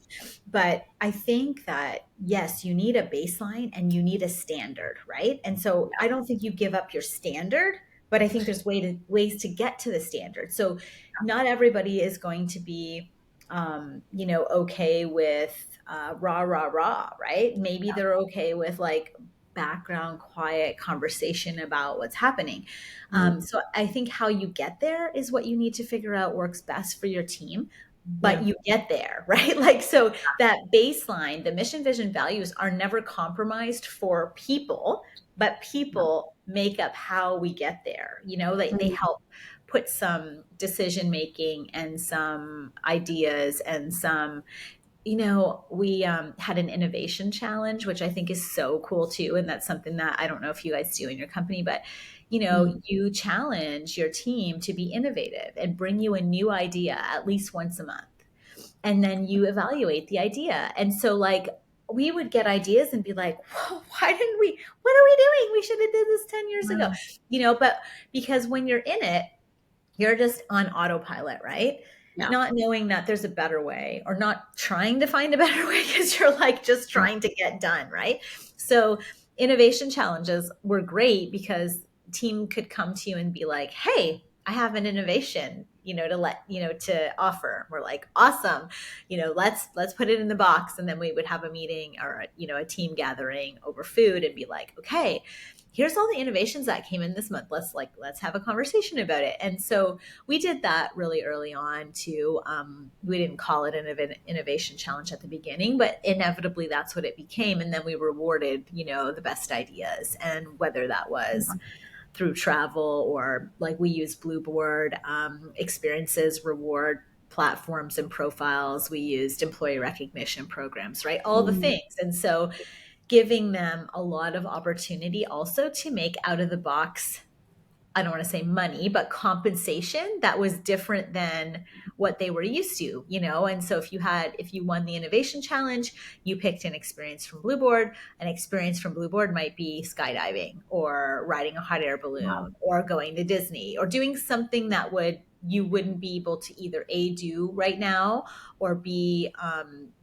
But I think that yes, you need a baseline and you need a standard, right? And so I don't think you give up your standard, but I think there's ways to get to the standard. So not everybody is going to be, okay with rah rah rah, right? Maybe they're okay with like background quiet conversation about what's happening. Mhm. So I think how you get there is what you need to figure out works best for your team, but Yeah. you get there, right? Like, so that baseline, the mission, vision, values are never compromised for people, but people make up how we get there. Like they Mhm. help put some decision making and some ideas and some we had an innovation challenge, which I think is so cool too. And that's something that I don't know if you guys do in your company, but Mhm. you challenge your team to be innovative and bring you a new idea at least once a month. And then you evaluate the idea. And so, like, we would get ideas and be like, whoa, why didn't we? What are we doing? We should have did this 10 years ago. Wow. But because when you're in it, you're just on autopilot, right? Yeah. Not knowing that there's a better way or not trying to find a better way because you're like just trying to get done, right? So innovation challenges were great because team could come to you and be like, "Hey, I have an innovation, to offer." We're like, "Awesome. Let's put it in the box." And then we would have a meeting or a team gathering over food and be like, "Okay, here's all the innovations that came in this month. Let's have a conversation about it." And so we did that really early on too. We didn't call it an innovation challenge at the beginning, but inevitably that's what it became. And then we rewarded the best ideas, and whether that was through travel or like we use Blueboard, experiences reward platforms and profiles. We used employee recognition programs, right? All the Mhm. things. And so giving them a lot of opportunity also to make out of the box, I don't want to say money, but compensation that was different than what they were used to, And so if you won the innovation challenge, you picked an experience from Blueboard. An experience from Blueboard might be skydiving or riding a hot air Wow. balloon or going to Disney or doing something that you wouldn't be able to either A, do right now, or B,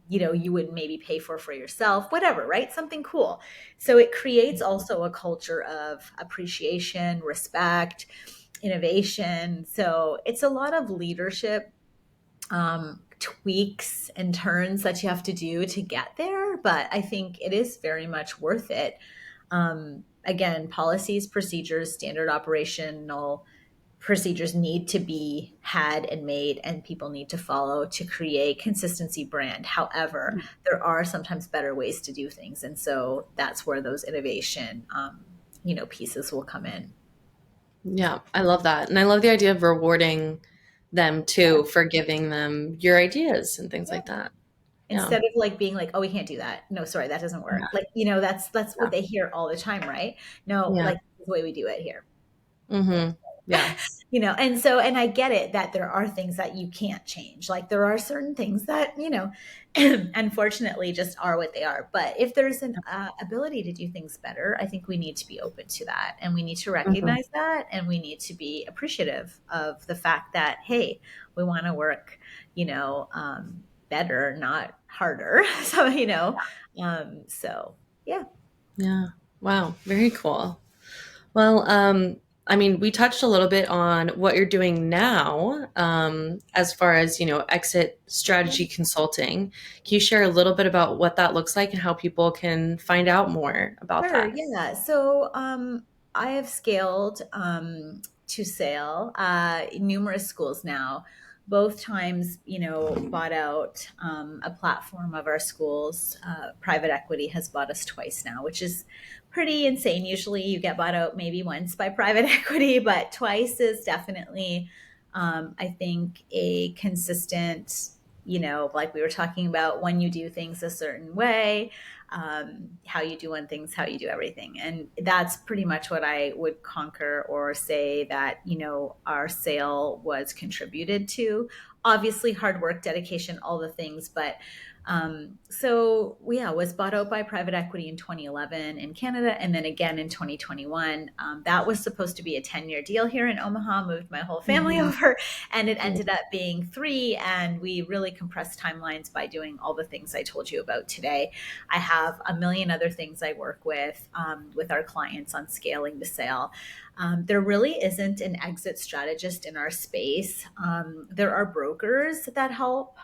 you would maybe pay for yourself, whatever, right? Something cool. So it creates also a culture of appreciation, respect, innovation. So it's a lot of leadership tweaks and turns that you have to do to get there. But I think it is very much worth it. Again, policies, procedures, standard operational procedures need to be had and made, and people need to follow to create consistency brand. However, there are sometimes better ways to do things, and so that's where those innovation pieces will come in. Yeah, I love that. And I love the idea of rewarding them too for giving them your ideas and things Yeah. like that. Yeah. Instead of like being like, oh, we can't do that, no, sorry, that doesn't work, Yeah. like that's what they hear all the time, right? No, Yeah. like the way we do it here. Hmm. Yeah. And I get it that there are things that you can't change. Like there are certain things that, unfortunately just are what they are. But if there's an ability to do things better, I think we need to be open to that. And we need to Hmm. recognize that. And we need to be appreciative of the fact that, hey, we want to work, better, not harder. So, yeah. Yeah. Wow. Very cool. Well, I mean, we touched a little bit on what you're doing now, as far as, exit strategy consulting. Can you share a little bit about what that looks like and how people can find out more about Sure, that? yeah. So I have scaled to sale, numerous schools now. Both times, bought out a platform of our schools. Private equity has bought us twice now, which is pretty insane. Usually you get bought out maybe once by private equity, but twice is definitely, I think, a consistent, like we were talking about, when you do things a certain way, how you do one things, how you do everything. And that's pretty much what I would conquer or say that, our sale was contributed to. Obviously, hard work, dedication, all the things. But yeah, was bought out by private equity in 2011 in Canada, and then again in 2021. That was supposed to be a 10-year deal here in Omaha, moved my whole family Mhm. over, and it ended up being 3. And we really compressed timelines by doing all the things I told you about today. I have a million other things I work with our clients on scaling to sale. There really isn't an exit strategist in our space. There are brokers that help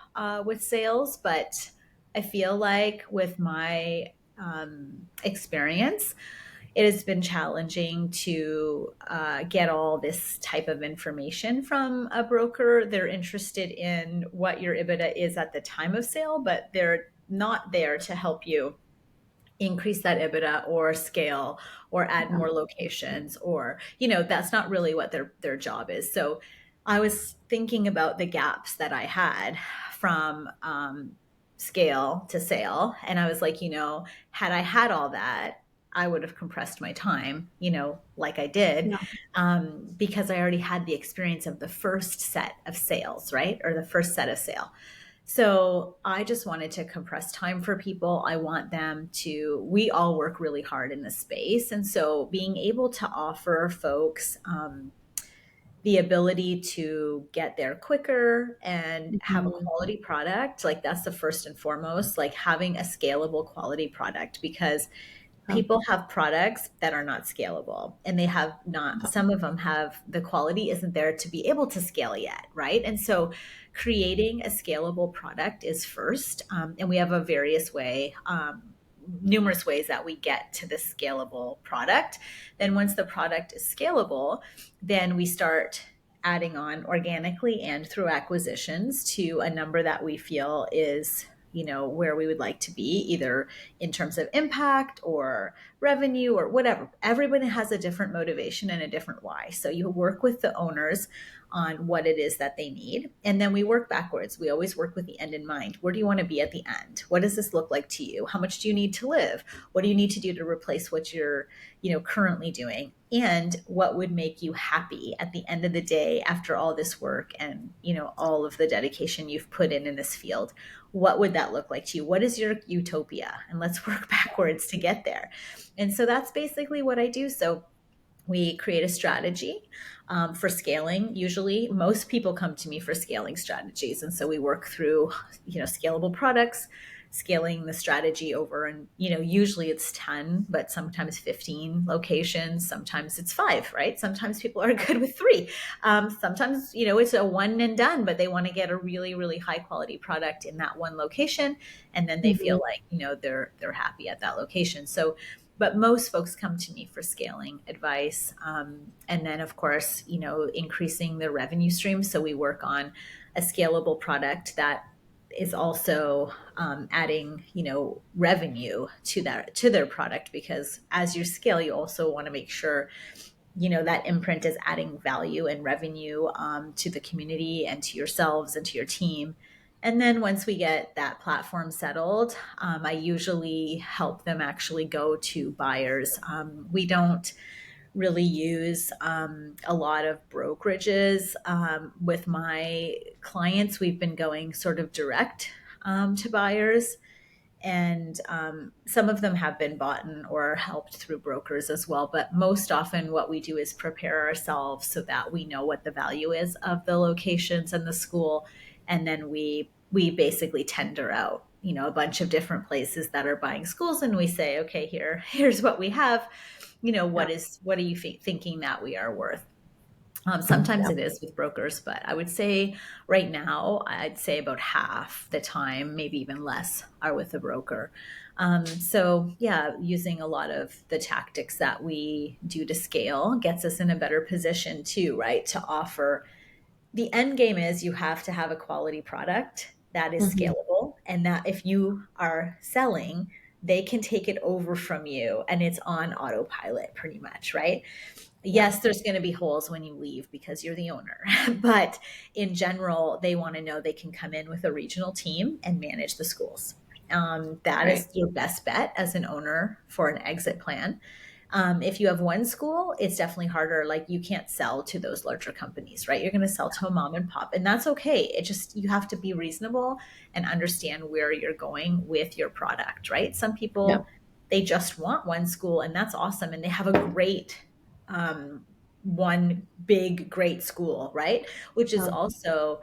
with sales, but I feel like with my experience, it has been challenging to get all this type of information from a broker. They're interested in what your EBITDA is at the time of sale, but they're not there to help you increase that EBITDA or scale or add Yeah. more locations, or that's not really what their job is. So I was thinking about the gaps that I had from scale to sale, and I was like, had I had all that, I would have compressed my time, like I did, Yeah. because I already had the experience of the first set of sales, right, or the first set of sale. So I just wanted to compress time for people. I want them to, we all work really hard in this space. And so being able to offer folks the ability to get there quicker and have a Mhm. quality product, like that's the first and foremost, like having a scalable quality product, because Yeah. people have products that are not scalable, and they have not, some of them have, the quality isn't there to be able to scale yet, right? And so creating a scalable product is first, and we have a numerous ways that we get to this scalable product. Then once the product is scalable, then we start adding on organically and through acquisitions to a number that we feel is, where we would like to be, either in terms of impact or revenue or whatever. Everybody has a different motivation and a different why. So you work with the owners on what it is that they need. And then we work backwards. We always work with the end in mind. Where do you want to be at the end? What does this look like to you? How much do you need to live? What do you need to do to replace what you're, currently doing? And what would make you happy at the end of the day after all this work and, all of the dedication you've put in this field? What would that look like to you? What is your utopia? And let's work backwards to get there. And so that's basically what I do. So we create a strategy for scaling. Usually most people come to me for scaling strategies, and so we work through scalable products, scaling the strategy over, and usually it's 10, but sometimes 15 locations, sometimes it's 5, right? Sometimes people are good with 3. Sometimes it's a one and done, but they want to get a really, really high quality product in that one location, and then they feel Mhm. like they're happy at that location. So but most folks come to me for scaling advice, and then of course increasing their revenue stream. So we work on a scalable product that is also adding revenue to their product, because as you scale you also want to make sure that imprint is adding value and revenue to the community and to yourselves and to your team. And then once we get that platform settled, I usually help them actually go to buyers. We don't really use a lot of brokerages with my clients. We've been going sort of direct to buyers, and some of them have been bought or helped through brokers as well. But most often what we do is prepare ourselves so that we know what the value is of the locations and the school, and then we basically tender out a bunch of different places that are buying schools, and we say, okay, here's what we have. Yeah. What are you thinking that we are worth? Sometimes Yeah. it is with brokers, but I would say right now, I'd say about half the time, maybe even less, are with a broker. So, yeah, using a lot of the tactics that we do to scale gets us in a better position too, right? To offer the end game is you have to have a quality product that is Mhm. scalable and that if you are selling, they can take it over from you and it's on autopilot pretty much, right? Yeah. Yes, there's going to be holes when you leave because you're the owner. But in general, they want to know they can come in with a regional team and manage the schools. That Right. is your best bet as an owner for an exit plan. If you have one school, it's definitely harder. Like you can't sell to those larger companies, right? You're going to sell to a mom and pop, and that's okay. It just, you have to be reasonable and understand where you're going with your product, right? Some Yep. people, they just want one school, and that's awesome. And they have a great one big great school, right? Which is Yeah. also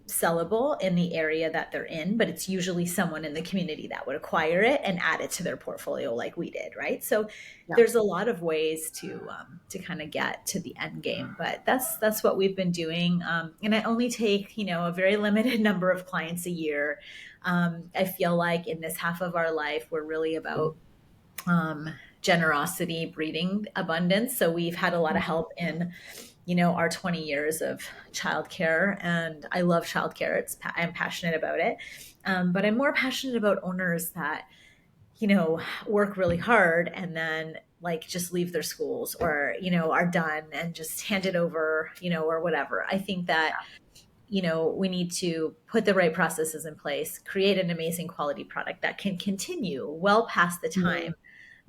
sellable in the area that they're in, but it's usually someone in the community that would acquire it and add it to their portfolio, like we did, right? So Yeah. there's a lot of ways to kind of get to the end game, but that's what we've been doing, and I only take a very limited number of clients a year. I feel like in this half of our life, we're really about generosity breeding abundance. So we've had a lot of help in our 20 years of childcare, and I love childcare. I'm passionate about it, but I'm more passionate about owners that work really hard and then like just leave their schools or are done and just hand it over, or whatever. I think that we need to put the right processes in place, create an amazing quality product that can continue well past the time Mhm.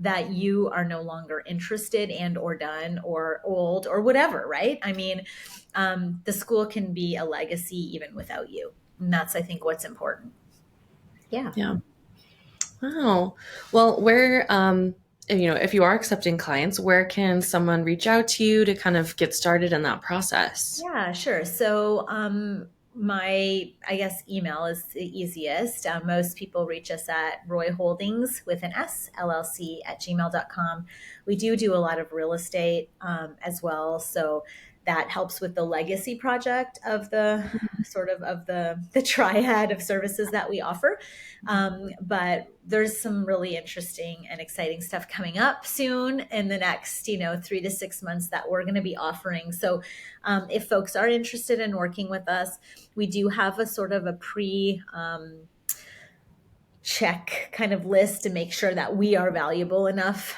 that you are no longer interested and or done or old or whatever, right? I mean, the school can be a legacy even without you, and that's, I think, what's important. Yeah. Yeah. Wow. Well, if you are accepting clients, where can someone reach out to you to kind of get started in that process? Yeah, sure. So, my, I guess, email is the easiest. Most people reach us at Roy Holdings with an S, LLC at gmail.com. We do a lot of real estate as well. So that helps with the legacy project of the sort of the triad of services that we offer. But there's some really interesting and exciting stuff coming up soon in the next, 3 to 6 months that we're going to be offering. So if folks are interested in working with us, we do have a sort of a pre check kind of list to make sure that we are valuable enough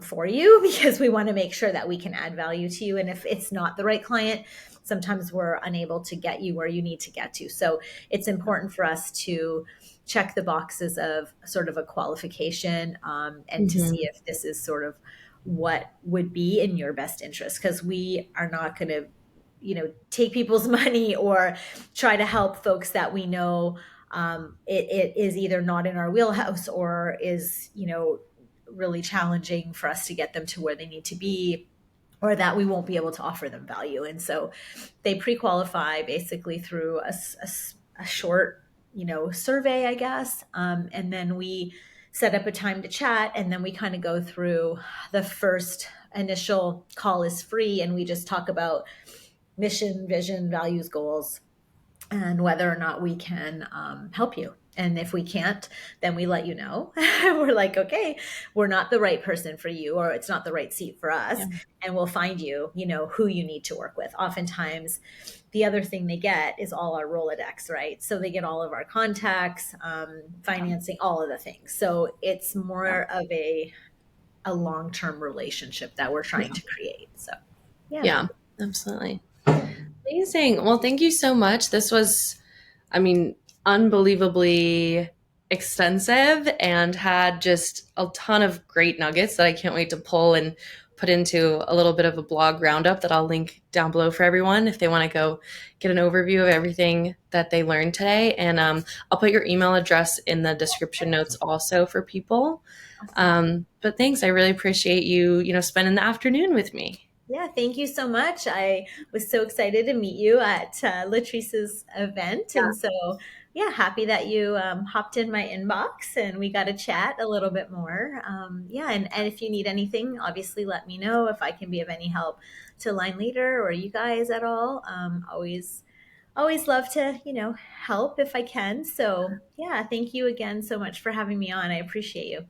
for you, because we want to make sure that we can add value to you. And if it's not the right client, sometimes we're unable to get you where you need to get to. So it's important for us to check the boxes of sort of a qualification, and to see Hmm. if this is sort of what would be in your best interest, because we are not going to take people's money or try to help folks that we know it is either not in our wheelhouse or is really challenging for us to get them to where they need to be, or that we won't be able to offer them value. And so they pre-qualify basically through a short survey, I guess, and then we set up a time to chat, and then we kind of go through the first initial call is free, and we just talk about mission, vision, values, goals, and whether or not we can help you. And if we can't, then we let you know. We're like, okay, we're not the right person for you, or it's not the right seat for us. Yeah. And we'll find you, who you need to work with. Oftentimes, the other thing they get is all our Rolodex, right? So they get all of our contacts, financing, all of the things. So it's Yeah. more of a long term relationship that we're trying Yeah. to create. So, yeah. Yeah. Absolutely. Amazing. Well, thank you so much. This was, I mean, unbelievably extensive and had just a ton of great nuggets that I can't wait to pull and put into a little bit of a blog roundup that I'll link down below for everyone if they want to go get an overview of everything that they learned today. And I'll put your email address in the description notes also for people. Awesome. But thanks. I really appreciate you spending the afternoon with me. Yeah, thank you so much. I was so excited to meet you at Latrice's event. And so yeah, happy that you hopped in my inbox and we got to chat a little bit more. Yeah, and if you need anything, obviously let me know if I can be of any help to line leader or you guys at all. Always love to, help if I can. So yeah, thank you again so much for having me on. I appreciate you.